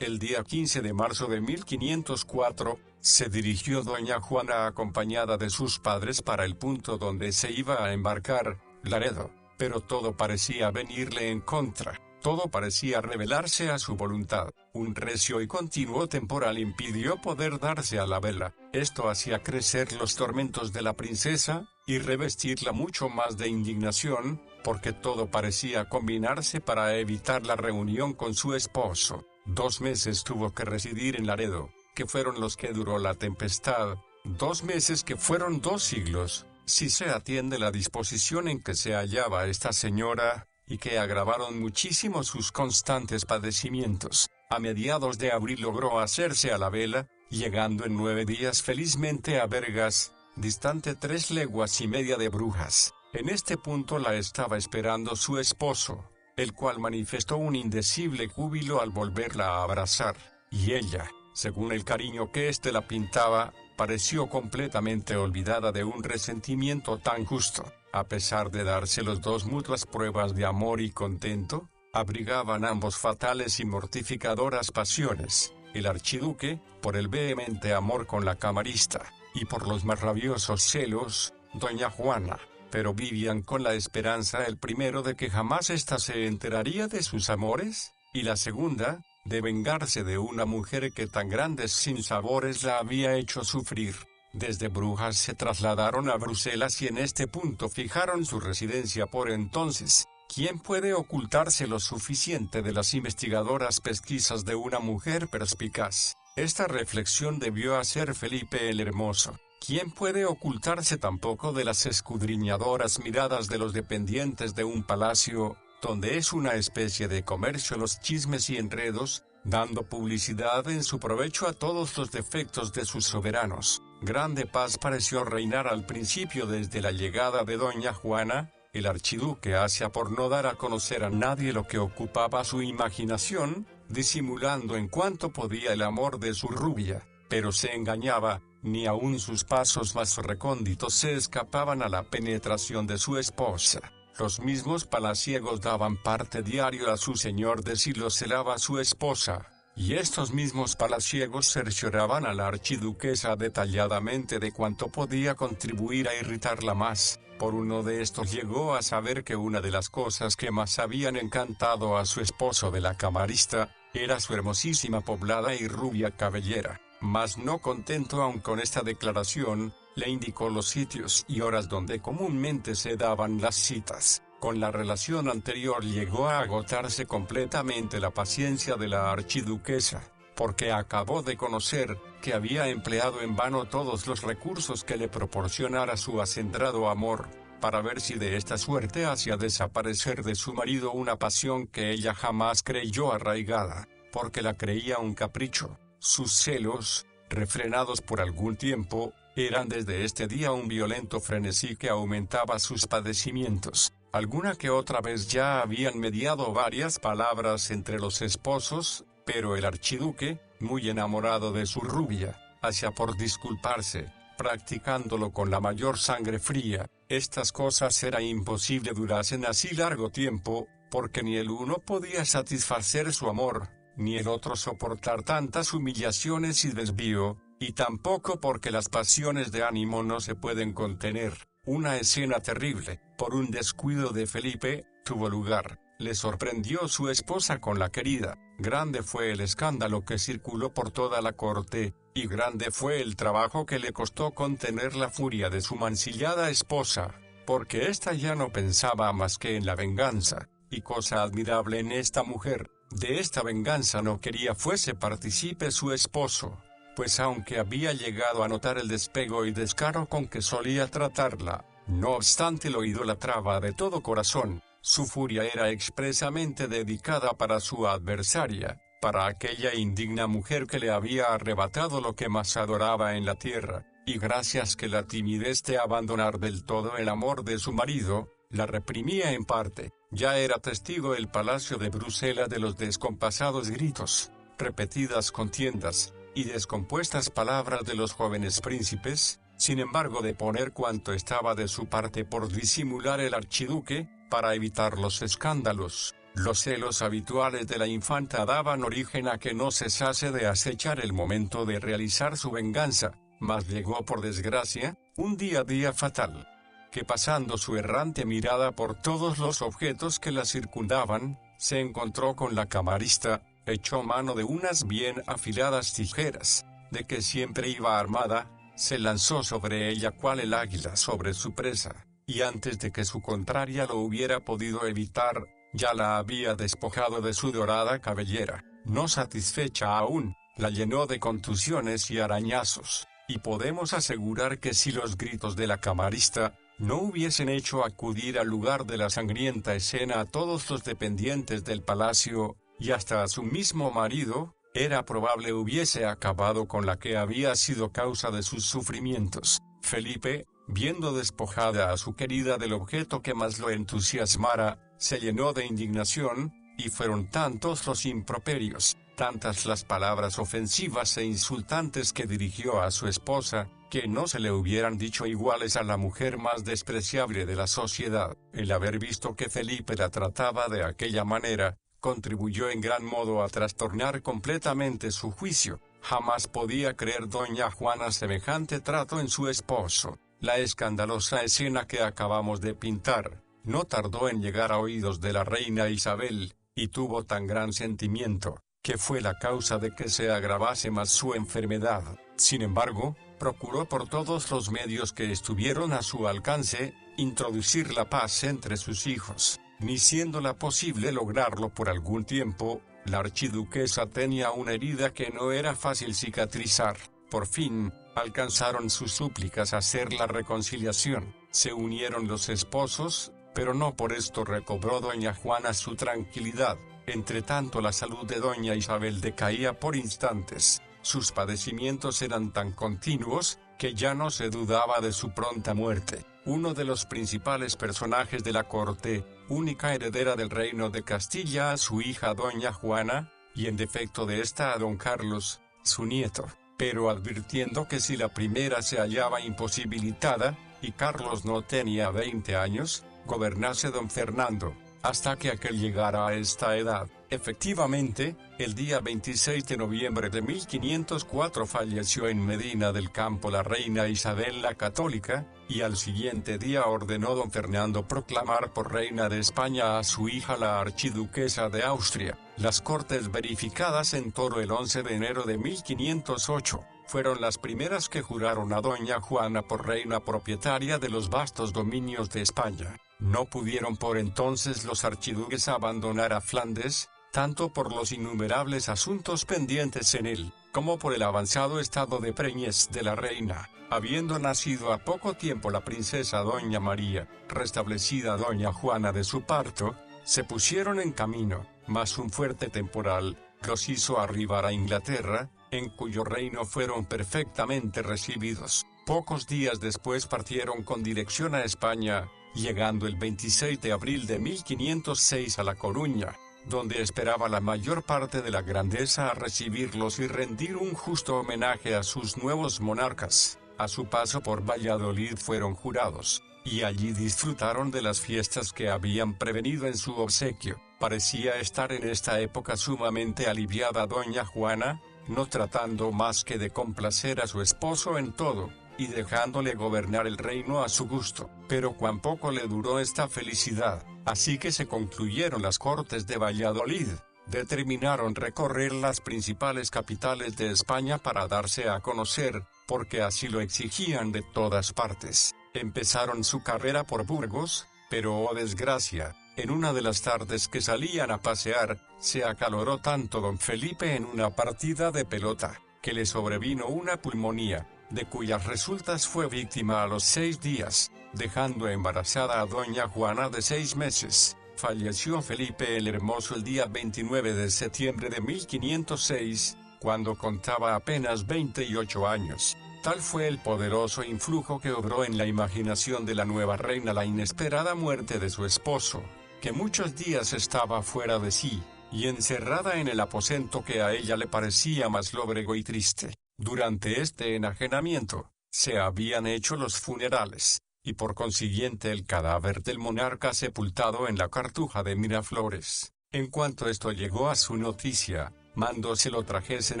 El día 15 de marzo de 1504, se dirigió doña Juana acompañada de sus padres para el punto donde se iba a embarcar, Laredo, pero todo parecía venirle en contra, todo parecía revelarse a su voluntad. Un recio y continuo temporal impidió poder darse a la vela. Esto hacía crecer los tormentos de la princesa, y revestirla mucho más de indignación, porque todo parecía combinarse para evitar la reunión con su esposo. 2 meses tuvo que residir en Laredo, que fueron los que duró la tempestad, 2 meses que fueron 2 siglos, si se atiende la disposición en que se hallaba esta señora, y que agravaron muchísimo sus constantes padecimientos. A mediados de abril logró hacerse a la vela, llegando en 9 días felizmente a Vergas, distante 3 leguas y media de Brujas. En este punto la estaba esperando su esposo, el cual manifestó un indecible júbilo al volverla a abrazar, y ella, según el cariño que éste la pintaba, pareció completamente olvidada de un resentimiento tan justo. A pesar de darse los dos mutuas pruebas de amor y contento, abrigaban ambos fatales y mortificadoras pasiones, el archiduque, por el vehemente amor con la camarista, y por los más rabiosos celos, doña Juana. Pero vivían con la esperanza el primero de que jamás ésta se enteraría de sus amores, y la segunda, de vengarse de una mujer que tan grandes sinsabores la había hecho sufrir. Desde Brujas se trasladaron a Bruselas y en este punto fijaron su residencia por entonces. ¿Quién puede ocultarse lo suficiente de las investigadoras pesquisas de una mujer perspicaz? Esta reflexión debió hacer Felipe el Hermoso. ¿Quién puede ocultarse tampoco de las escudriñadoras miradas de los dependientes de un palacio, donde es una especie de comercio los chismes y enredos, dando publicidad en su provecho a todos los defectos de sus soberanos? Grande paz pareció reinar al principio desde la llegada de doña Juana. El archiduque hacía por no dar a conocer a nadie lo que ocupaba su imaginación, disimulando en cuanto podía el amor de su rubia, pero se engañaba. Ni aun sus pasos más recónditos se escapaban a la penetración de su esposa. Los mismos palaciegos daban parte diario a su señor de si lo celaba su esposa, y estos mismos palaciegos cercioraban a la archiduquesa detalladamente de cuánto podía contribuir a irritarla más. Por uno de estos llegó a saber que una de las cosas que más habían encantado a su esposo de la camarista, era su hermosísima poblada y rubia cabellera. Mas no contento aún con esta declaración, le indicó los sitios y horas donde comúnmente se daban las citas. Con la relación anterior llegó a agotarse completamente la paciencia de la archiduquesa, porque acabó de conocer que había empleado en vano todos los recursos que le proporcionara su acendrado amor, para ver si de esta suerte hacía desaparecer de su marido una pasión que ella jamás creyó arraigada, porque la creía un capricho. Sus celos, refrenados por algún tiempo, eran desde este día un violento frenesí que aumentaba sus padecimientos. Alguna que otra vez ya habían mediado varias palabras entre los esposos, Pero el archiduque, muy enamorado de su rubia, hacía por disculparse, practicándolo con la mayor sangre fría. Estas cosas era imposible durasen así largo tiempo, porque ni el uno podía satisfacer su amor, ni el otro soportar tantas humillaciones y desvío, y tampoco porque las pasiones de ánimo no se pueden contener. Una escena terrible, por un descuido de Felipe, tuvo lugar. Le sorprendió su esposa con la querida. Grande fue el escándalo que circuló por toda la corte, y grande fue el trabajo que le costó contener la furia de su mancillada esposa, porque ésta ya no pensaba más que en la venganza, y cosa admirable en esta mujer, de esta venganza no quería fuese partícipe su esposo, pues aunque había llegado a notar el despego y descaro con que solía tratarla, no obstante lo idolatraba de todo corazón. Su furia era expresamente dedicada para su adversaria, para aquella indigna mujer que le había arrebatado lo que más adoraba en la tierra, y gracias que la timidez de abandonar del todo el amor de su marido, la reprimía en parte. Ya era testigo el palacio de Bruselas de los descompasados gritos, repetidas contiendas, y descompuestas palabras de los jóvenes príncipes. Sin embargo, de poner cuanto estaba de su parte por disimular el archiduque, para evitar los escándalos, los celos habituales de la infanta daban origen a que no cesase de acechar el momento de realizar su venganza, mas llegó por desgracia, un día fatal, que pasando su errante mirada por todos los objetos que la circundaban, se encontró con la camarista, echó mano de unas bien afiladas tijeras, de que siempre iba armada, se lanzó sobre ella cual el águila sobre su presa, y antes de que su contraria lo hubiera podido evitar, ya la había despojado de su dorada cabellera. No satisfecha aún, la llenó de contusiones y arañazos, y podemos asegurar que si los gritos de la camarista no hubiesen hecho acudir al lugar de la sangrienta escena a todos los dependientes del palacio, y hasta a su mismo marido, era probable hubiese acabado con la que había sido causa de sus sufrimientos. Felipe, viendo despojada a su querida del objeto que más lo entusiasmara, se llenó de indignación, y fueron tantos los improperios, tantas las palabras ofensivas e insultantes que dirigió a su esposa, que no se le hubieran dicho iguales a la mujer más despreciable de la sociedad. El haber visto que Felipe la trataba de aquella manera, contribuyó en gran modo a trastornar completamente su juicio. Jamás podía creer doña Juana semejante trato en su esposo. La escandalosa escena que acabamos de pintar, no tardó en llegar a oídos de la reina Isabel, y tuvo tan gran sentimiento, que fue la causa de que se agravase más su enfermedad. Sin embargo, procuró por todos los medios que estuvieron a su alcance, introducir la paz entre sus hijos. Ni siéndola posible lograrlo por algún tiempo, la archiduquesa tenía una herida que no era fácil cicatrizar. Por fin, alcanzaron sus súplicas a hacer la reconciliación. Se unieron los esposos, pero no por esto recobró doña Juana su tranquilidad. Entretanto la salud de doña Isabel decaía por instantes. Sus padecimientos eran tan continuos, que ya no se dudaba de su pronta muerte. Uno de los principales personajes de la corte, única heredera del reino de Castilla, a su hija doña Juana, y en defecto de esta a don Carlos, su nieto, pero advirtiendo que si la primera se hallaba imposibilitada, y Carlos no tenía 20 años, gobernase don Fernando, hasta que aquel llegara a esta edad. Efectivamente, el día 26 de noviembre de 1504 falleció en Medina del Campo la reina Isabel la Católica, y al siguiente día ordenó don Fernando proclamar por reina de España a su hija la archiduquesa de Austria. Las cortes verificadas en Toro el 11 de enero de 1508, fueron las primeras que juraron a doña Juana por reina propietaria de los vastos dominios de España. No pudieron por entonces los archiduques abandonar a Flandes, tanto por los innumerables asuntos pendientes en él, como por el avanzado estado de preñez de la reina. Habiendo nacido a poco tiempo la princesa doña María, restablecida doña Juana de su parto, se pusieron en camino, mas un fuerte temporal los hizo arribar a Inglaterra, en cuyo reino fueron perfectamente recibidos. Pocos días después partieron con dirección a España, llegando el 26 de abril de 1506 a La Coruña. donde esperaba la mayor parte de la grandeza a recibirlos y rendir un justo homenaje a sus nuevos monarcas. A su paso por Valladolid fueron jurados, y allí disfrutaron de las fiestas que habían prevenido en su obsequio. Parecía estar en esta época sumamente aliviada doña Juana, no tratando más que de complacer a su esposo en todo, y dejándole gobernar el reino a su gusto. Pero cuán poco le duró esta felicidad, así que se concluyeron las Cortes de Valladolid. Determinaron recorrer las principales capitales de España para darse a conocer, porque así lo exigían de todas partes. Empezaron su carrera por Burgos, pero oh desgracia, en una de las tardes que salían a pasear, se acaloró tanto don Felipe en una partida de pelota, que le sobrevino una pulmonía, de cuyas resultas fue víctima a los 6 días, dejando embarazada a doña Juana de 6 meses. Falleció Felipe el Hermoso el día 29 de septiembre de 1506, cuando contaba apenas 28 años. Tal fue el poderoso influjo que obró en la imaginación de la nueva reina la inesperada muerte de su esposo, que muchos días estaba fuera de sí, y encerrada en el aposento que a ella le parecía más lóbrego y triste. Durante este enajenamiento, se habían hecho los funerales, y por consiguiente el cadáver del monarca sepultado en la Cartuja de Miraflores. En cuanto esto llegó a su noticia, mandó se lo trajesen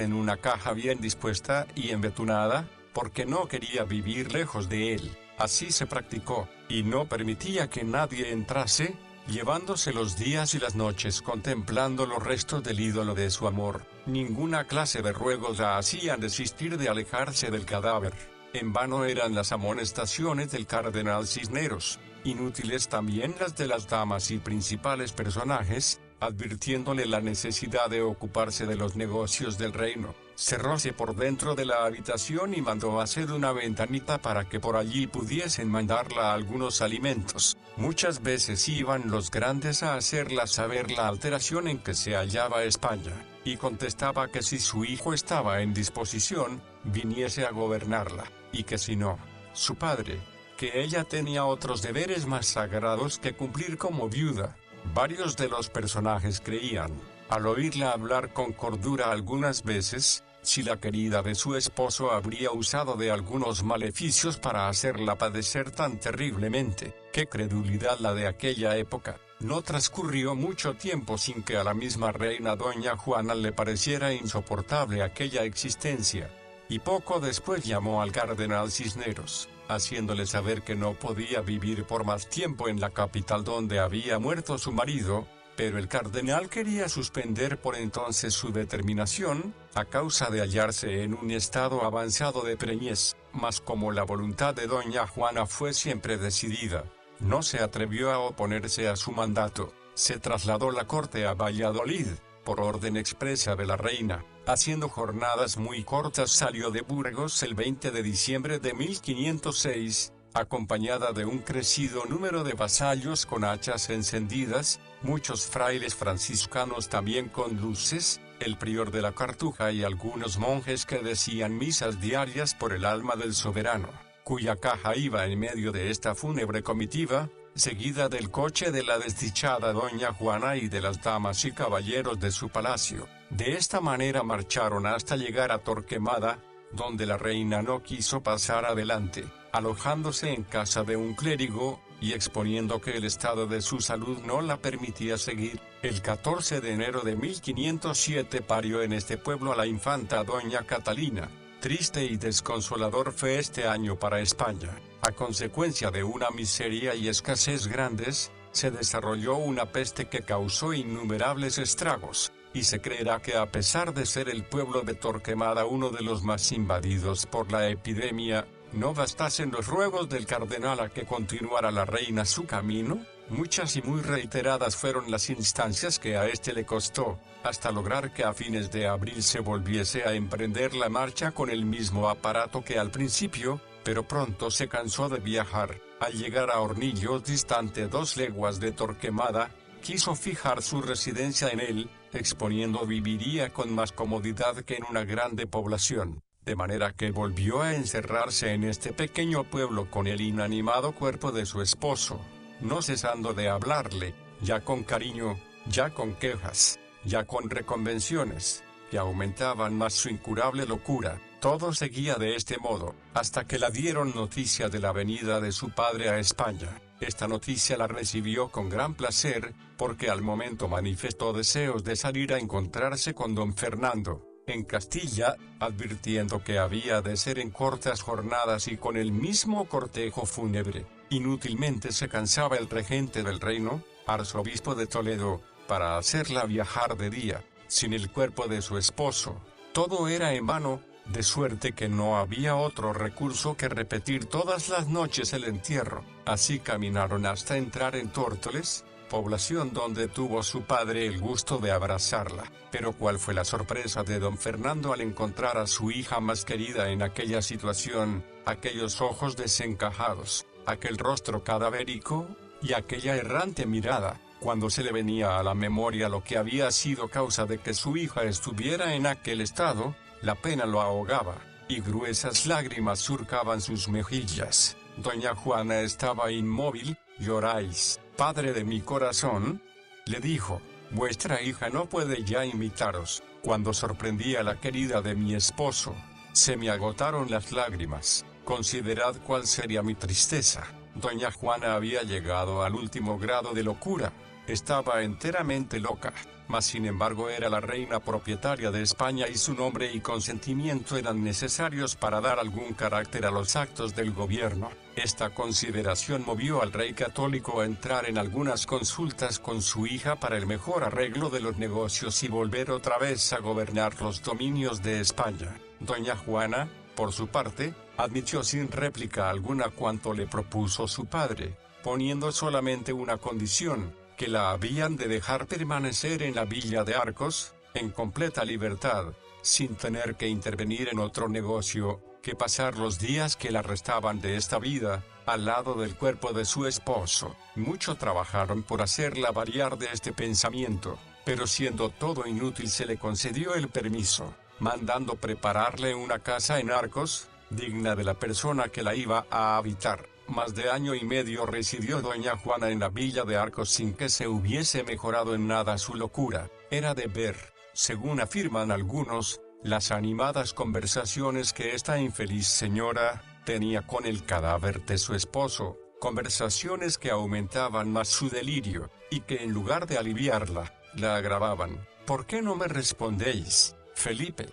en una caja bien dispuesta y embetunada, porque no quería vivir lejos de él. Así se practicó, y no permitía que nadie entrase, llevándose los días y las noches contemplando los restos del ídolo de su amor. Ninguna clase de ruegos la hacían desistir de alejarse del cadáver. En vano eran las amonestaciones del cardenal Cisneros, inútiles también las de las damas y principales personajes, advirtiéndole la necesidad de ocuparse de los negocios del reino. Cerróse por dentro de la habitación y mandó hacer una ventanita para que por allí pudiesen mandarla algunos alimentos. Muchas veces iban los grandes a hacerla saber la alteración en que se hallaba España, y contestaba que si su hijo estaba en disposición, viniese a gobernarla, y que si no, su padre, que ella tenía otros deberes más sagrados que cumplir como viuda. Varios de los personajes creían, al oírla hablar con cordura algunas veces, si la querida de su esposo habría usado de algunos maleficios para hacerla padecer tan terriblemente. ¡Qué credulidad la de aquella época! No transcurrió mucho tiempo sin que a la misma reina doña Juana le pareciera insoportable aquella existencia, y poco después llamó al cardenal Cisneros, haciéndole saber que no podía vivir por más tiempo en la capital donde había muerto su marido, pero el cardenal quería suspender por entonces su determinación, a causa de hallarse en un estado avanzado de preñez, mas como la voluntad de doña Juana fue siempre decidida, no se atrevió a oponerse a su mandato. Se trasladó la corte a Valladolid, por orden expresa de la reina. Haciendo jornadas muy cortas salió de Burgos el 20 de diciembre de 1506, acompañada de un crecido número de vasallos con hachas encendidas, muchos frailes franciscanos también con luces, el prior de la Cartuja y algunos monjes que decían misas diarias por el alma del soberano, cuya caja iba en medio de esta fúnebre comitiva, seguida del coche de la desdichada doña Juana y de las damas y caballeros de su palacio. De esta manera marcharon hasta llegar a Torquemada, donde la reina no quiso pasar adelante, alojándose en casa de un clérigo, y exponiendo que el estado de su salud no la permitía seguir. El 14 de enero de 1507 parió en este pueblo a la infanta doña Catalina. Triste y desconsolador fue este año para España. A consecuencia de una miseria y escasez grandes, se desarrolló una peste que causó innumerables estragos, y se creerá que a pesar de ser el pueblo de Torquemada uno de los más invadidos por la epidemia, no bastasen los ruegos del cardenal a que continuara la reina su camino. Muchas y muy reiteradas fueron las instancias que a este le costó, hasta lograr que a fines de abril se volviese a emprender la marcha con el mismo aparato que al principio, pero pronto se cansó de viajar. Al llegar a Hornillos, distante 2 leguas de Torquemada, quiso fijar su residencia en él, exponiendo viviría con más comodidad que en una grande población, de manera que volvió a encerrarse en este pequeño pueblo con el inanimado cuerpo de su esposo, no cesando de hablarle, ya con cariño, ya con quejas, ya con reconvenciones, que aumentaban más su incurable locura. Todo seguía de este modo, hasta que la dieron noticia de la venida de su padre a España. Esta noticia la recibió con gran placer, porque al momento manifestó deseos de salir a encontrarse con don Fernando, en Castilla, advirtiendo que había de ser en cortas jornadas y con el mismo cortejo fúnebre. Inútilmente se cansaba el regente del reino, arzobispo de Toledo, para hacerla viajar de día, sin el cuerpo de su esposo. Todo era en vano, de suerte que no había otro recurso que repetir todas las noches el entierro. Así caminaron hasta entrar en Tórtoles, población donde tuvo su padre el gusto de abrazarla. Pero ¿cuál fue la sorpresa de don Fernando al encontrar a su hija más querida en aquella situación, aquellos ojos desencajados, aquel rostro cadavérico, y aquella errante mirada, cuando se le venía a la memoria lo que había sido causa de que su hija estuviera en aquel estado? La pena lo ahogaba, y gruesas lágrimas surcaban sus mejillas. Doña Juana estaba inmóvil. ¿Lloráis, padre de mi corazón?, le dijo. Vuestra hija no puede ya imitaros. Cuando sorprendí a la querida de mi esposo, se me agotaron las lágrimas. Considerad cuál sería mi tristeza. Doña Juana había llegado al último grado de locura. Estaba enteramente loca, mas sin embargo era la reina propietaria de España y su nombre y consentimiento eran necesarios para dar algún carácter a los actos del gobierno. Esta consideración movió al rey católico a entrar en algunas consultas con su hija para el mejor arreglo de los negocios y volver otra vez a gobernar los dominios de España. Doña Juana, por su parte, admitió sin réplica alguna cuanto le propuso su padre, poniendo solamente una condición: que la habían de dejar permanecer en la villa de Arcos, en completa libertad, sin tener que intervenir en otro negocio, que pasar los días que la restaban de esta vida, al lado del cuerpo de su esposo. Mucho trabajaron por hacerla variar de este pensamiento, pero siendo todo inútil se le concedió el permiso, mandando prepararle una casa en Arcos, digna de la persona que la iba a habitar. Más de año y medio residió doña Juana en la villa de Arcos sin que se hubiese mejorado en nada su locura. Era de ver, según afirman algunos, las animadas conversaciones que esta infeliz señora tenía con el cadáver de su esposo, conversaciones que aumentaban más su delirio, y que en lugar de aliviarla, la agravaban. ¿Por qué no me respondéis, Felipe?,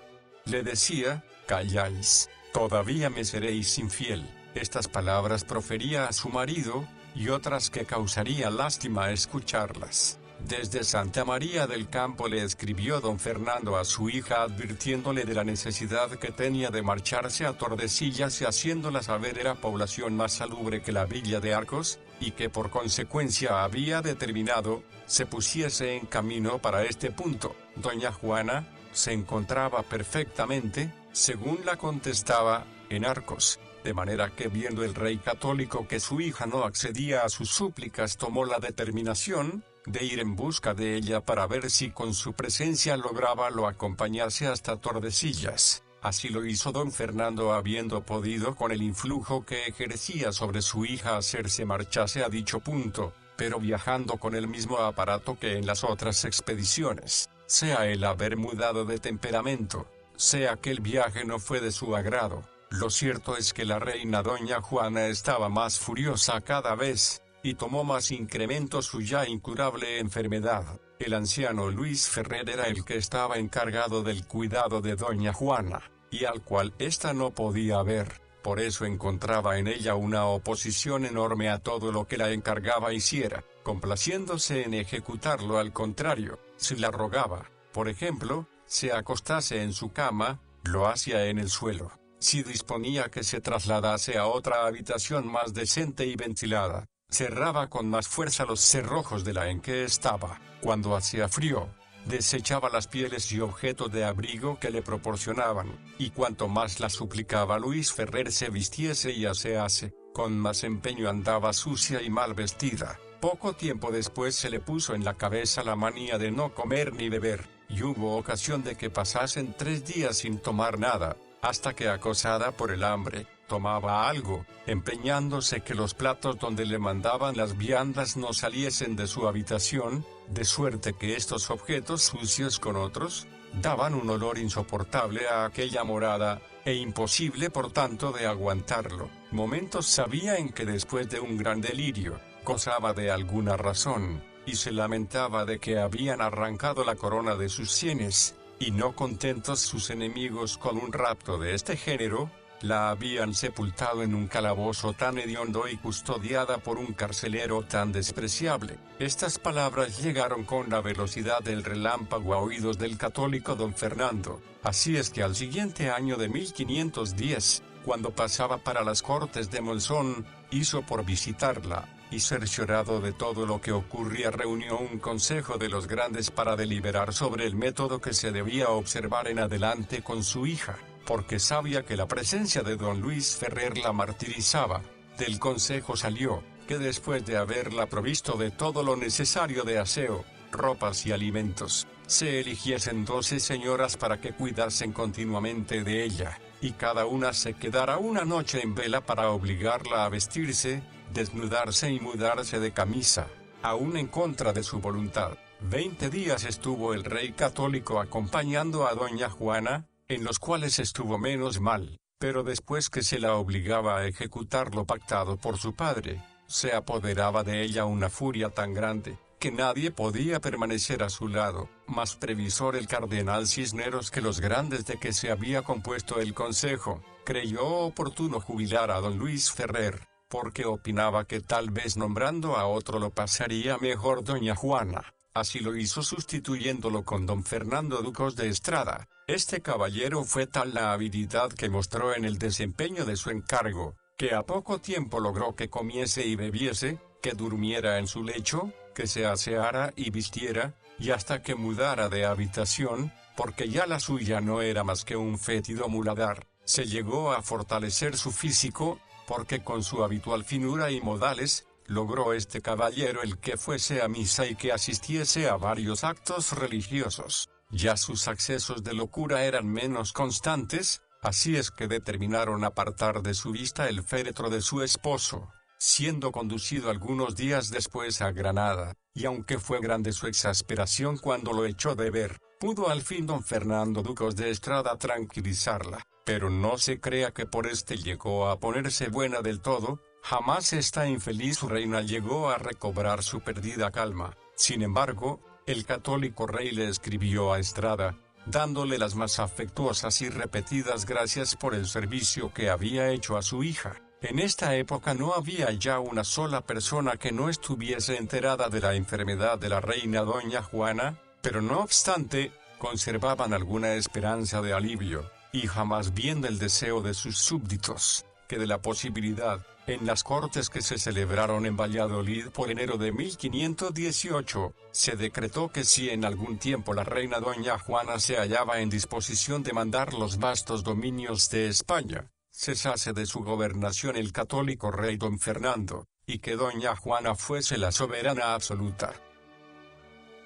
le decía. Calláis, todavía me seréis infiel. Estas palabras profería a su marido, y otras que causaría lástima escucharlas. Desde Santa María del Campo le escribió don Fernando a su hija advirtiéndole de la necesidad que tenía de marcharse a Tordesillas y haciéndola saber era población más salubre que la villa de Arcos, y que por consecuencia había determinado, se pusiese en camino para este punto. Doña Juana se encontraba perfectamente, según la contestaba, en Arcos. De manera que viendo el rey católico que su hija no accedía a sus súplicas, tomó la determinación de ir en busca de ella para ver si con su presencia lograba lo acompañarse hasta Tordesillas. Así lo hizo don Fernando, habiendo podido con el influjo que ejercía sobre su hija hacerse marchase a dicho punto, pero viajando con el mismo aparato que en las otras expediciones. Sea el haber mudado de temperamento, sea que el viaje no fue de su agrado, lo cierto es que la reina doña Juana estaba más furiosa cada vez, y tomó más incremento su ya incurable enfermedad. El anciano Luis Ferrer era el que estaba encargado del cuidado de doña Juana, y al cual ésta no podía ver, por eso encontraba en ella una oposición enorme a todo lo que la encargaba hiciera, complaciéndose en ejecutarlo. Al contrario, si la rogaba, por ejemplo, se acostase en su cama, lo hacía en el suelo. Si disponía que se trasladase a otra habitación más decente y ventilada, cerraba con más fuerza los cerrojos de la en que estaba. Cuando hacía frío, desechaba las pieles y objetos de abrigo que le proporcionaban, y cuanto más la suplicaba Luis Ferrer se vistiese y asease, con más empeño andaba sucia y mal vestida. Poco tiempo después se le puso en la cabeza la manía de no comer ni beber, y hubo ocasión de que pasasen 3 días sin tomar nada, hasta que acosada por el hambre, tomaba algo, empeñándose que los platos donde le mandaban las viandas no saliesen de su habitación, de suerte que estos objetos sucios con otros, daban un olor insoportable a aquella morada, e imposible por tanto de aguantarlo. Momentos sabía en que después de un gran delirio, gozaba de alguna razón, y se lamentaba de que habían arrancado la corona de sus sienes, y no contentos sus enemigos con un rapto de este género, la habían sepultado en un calabozo tan hediondo y custodiada por un carcelero tan despreciable. Estas palabras llegaron con la velocidad del relámpago a oídos del católico don Fernando, así es que al siguiente año de 1510, cuando pasaba para las Cortes de Monzón, hizo por visitarla, y cerciorado de todo lo que ocurría reunió un consejo de los grandes para deliberar sobre el método que se debía observar en adelante con su hija, porque sabía que la presencia de don Luis Ferrer la martirizaba. Del consejo salió, que después de haberla provisto de todo lo necesario de aseo, ropas y alimentos, se eligiesen 12 señoras para que cuidasen continuamente de ella, y cada una se quedara una noche en vela para obligarla a vestirse, desnudarse y mudarse de camisa, aún en contra de su voluntad. 20 días estuvo el rey católico acompañando a doña Juana, en los cuales estuvo menos mal, pero después que se la obligaba a ejecutar lo pactado por su padre, se apoderaba de ella una furia tan grande, que nadie podía permanecer a su lado. Más previsor el cardenal Cisneros que los grandes de que se había compuesto el consejo, creyó oportuno jubilar a don Luis Ferrer, porque opinaba que tal vez nombrando a otro lo pasaría mejor doña Juana. Así lo hizo sustituyéndolo con don Fernando Ducos de Estrada. Este caballero fue tal la habilidad que mostró en el desempeño de su encargo, que a poco tiempo logró que comiese y bebiese, que durmiera en su lecho, que se aseara y vistiera, y hasta que mudara de habitación, porque ya la suya no era más que un fétido muladar. Se llegó a fortalecer su físico, porque con su habitual finura y modales, logró este caballero el que fuese a misa y que asistiese a varios actos religiosos. Ya sus accesos de locura eran menos constantes, así es que determinaron apartar de su vista el féretro de su esposo, siendo conducido algunos días después a Granada, y aunque fue grande su exasperación cuando lo echó de ver, pudo al fin don Fernando Ducos de Estrada tranquilizarla, pero no se crea que por este llegó a ponerse buena del todo. Jamás esta infeliz reina llegó a recobrar su perdida calma. Sin embargo, el católico rey le escribió a Estrada, dándole las más afectuosas y repetidas gracias por el servicio que había hecho a su hija. En esta época no había ya una sola persona que no estuviese enterada de la enfermedad de la reina doña Juana, pero no obstante, conservaban alguna esperanza de alivio, y jamás bien del deseo de sus súbditos, que de la posibilidad. En las cortes que se celebraron en Valladolid por enero de 1518, se decretó que si en algún tiempo la reina doña Juana se hallaba en disposición de mandar los vastos dominios de España, cesase de su gobernación el católico rey don Fernando, y que doña Juana fuese la soberana absoluta.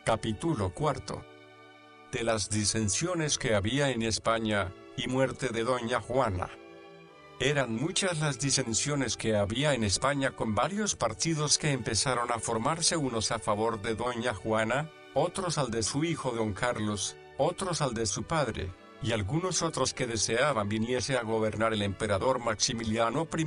Capítulo cuarto. De las disensiones que había en España, y muerte de doña Juana. Eran muchas las disensiones que había en España con varios partidos que empezaron a formarse, unos a favor de doña Juana, otros al de su hijo don Carlos, otros al de su padre, y algunos otros que deseaban viniese a gobernar el emperador Maximiliano I,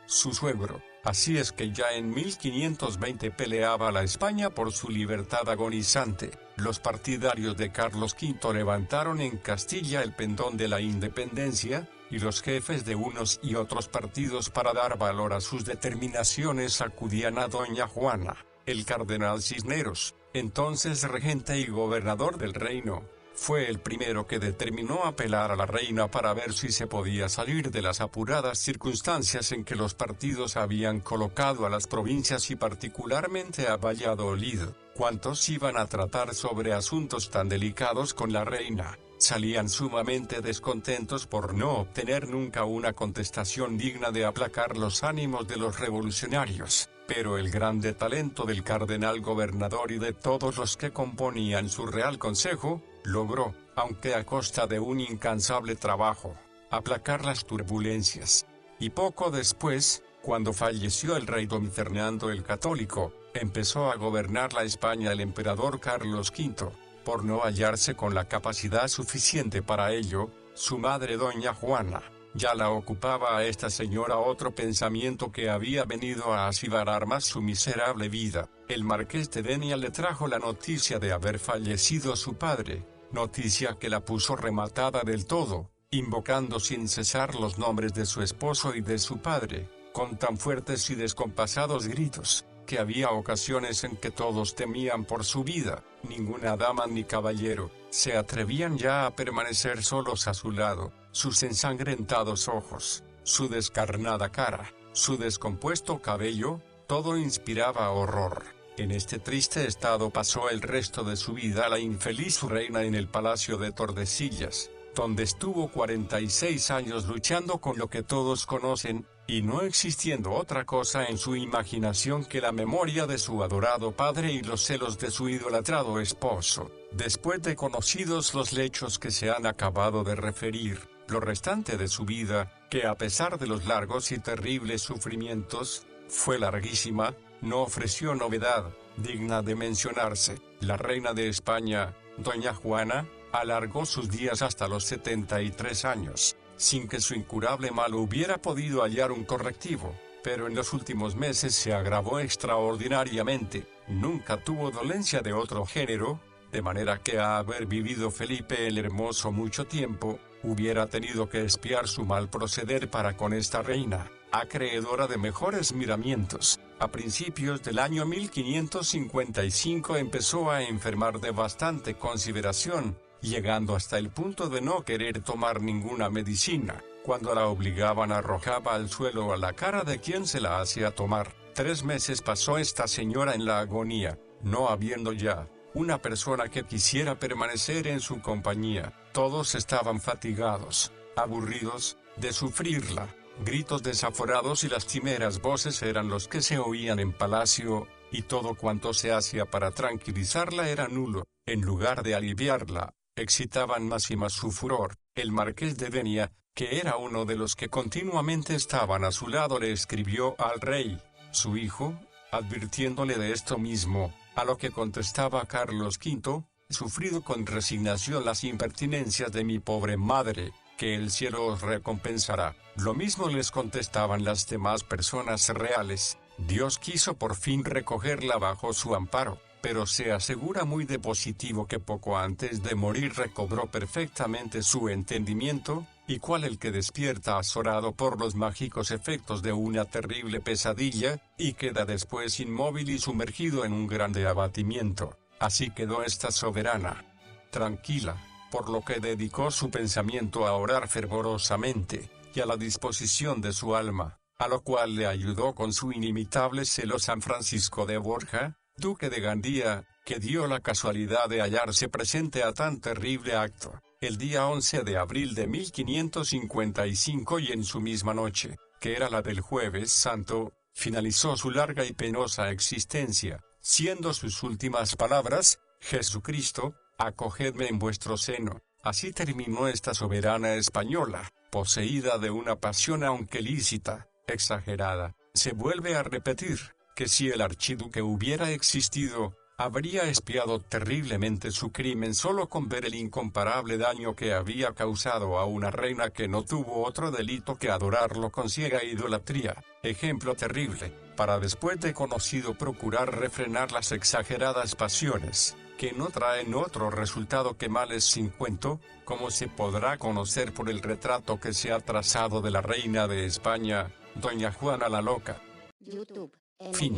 su suegro. Así es que ya en 1520 peleaba la España por su libertad agonizante. Los partidarios de Carlos V levantaron en Castilla el pendón de la independencia, y los jefes de unos y otros partidos para dar valor a sus determinaciones acudían a doña Juana. El cardenal Cisneros, entonces regente y gobernador del reino, fue el primero que determinó apelar a la reina para ver si se podía salir de las apuradas circunstancias en que los partidos habían colocado a las provincias y particularmente a Valladolid. Cuantos iban a tratar sobre asuntos tan delicados con la reina, salían sumamente descontentos por no obtener nunca una contestación digna de aplacar los ánimos de los revolucionarios. Pero el grande talento del cardenal gobernador y de todos los que componían su real consejo, logró, aunque a costa de un incansable trabajo, aplacar las turbulencias. y poco después, cuando falleció el rey don Fernando el Católico, empezó a gobernar la España el emperador Carlos V. Por no hallarse con la capacidad suficiente para ello, su madre doña Juana, ya la ocupaba a esta señora otro pensamiento que había venido a acibarar más su miserable vida. El marqués de Denia le trajo la noticia de haber fallecido su padre, noticia que la puso rematada del todo, invocando sin cesar los nombres de su esposo y de su padre, con tan fuertes y descompasados gritos, que había ocasiones en que todos temían por su vida. Ninguna dama ni caballero se atrevían ya a permanecer solos a su lado. Sus ensangrentados ojos, su descarnada cara, su descompuesto cabello, todo inspiraba horror. En este triste estado pasó el resto de su vida la infeliz reina en el palacio de Tordesillas, donde estuvo 46 años luchando con lo que todos conocen, y no existiendo otra cosa en su imaginación que la memoria de su adorado padre y los celos de su idolatrado esposo. Después de conocidos los hechos que se han acabado de referir, lo restante de su vida, que a pesar de los largos y terribles sufrimientos, fue larguísima, no ofreció novedad digna de mencionarse. La reina de España, doña Juana, alargó sus días hasta los 73 años, sin que su incurable mal hubiera podido hallar un correctivo, pero en los últimos meses se agravó extraordinariamente. Nunca tuvo dolencia de otro género, de manera que a haber vivido Felipe el Hermoso mucho tiempo, hubiera tenido que expiar su mal proceder para con esta reina, acreedora de mejores miramientos. A principios del año 1555 empezó a enfermar de bastante consideración, llegando hasta el punto de no querer tomar ninguna medicina. Cuando la obligaban arrojaba al suelo a la cara de quien se la hacía tomar. 3 meses pasó esta señora en la agonía, no habiendo ya una persona que quisiera permanecer en su compañía. Todos estaban fatigados, aburridos de sufrirla. Gritos desaforados y lastimeras voces eran los que se oían en palacio, y todo cuanto se hacía para tranquilizarla era nulo. En lugar de aliviarla, excitaban más y más su furor. El marqués de Denia, que era uno de los que continuamente estaban a su lado, le escribió al rey, su hijo, advirtiéndole de esto mismo, a lo que contestaba Carlos V, sufrido con resignación las impertinencias de mi pobre madre, que el cielo os recompensará. Lo mismo les contestaban las demás personas reales. Dios quiso por fin recogerla bajo su amparo, pero se asegura muy de positivo que poco antes de morir recobró perfectamente su entendimiento, y cual el que despierta azorado por los mágicos efectos de una terrible pesadilla, y queda después inmóvil y sumergido en un grande abatimiento. Así quedó esta soberana, tranquila, por lo que dedicó su pensamiento a orar fervorosamente, y a la disposición de su alma, a lo cual le ayudó con su inimitable celo San Francisco de Borja, duque de Gandía, que dio la casualidad de hallarse presente a tan terrible acto, el día 11 de abril de 1555, y en su misma noche, que era la del Jueves Santo, finalizó su larga y penosa existencia, siendo sus últimas palabras: Jesucristo, acogedme en vuestro seno. Así terminó esta soberana española, poseída de una pasión aunque lícita, exagerada. Se vuelve a repetir, que si el archiduque hubiera existido, habría expiado terriblemente su crimen solo con ver el incomparable daño que había causado a una reina que no tuvo otro delito que adorarlo con ciega idolatría, ejemplo terrible, para después de conocido procurar refrenar las exageradas pasiones, que no traen otro resultado que males sin cuento, como se podrá conocer por el retrato que se ha trazado de la reina de España, doña Juana la Loca.
YouTube.
Fin.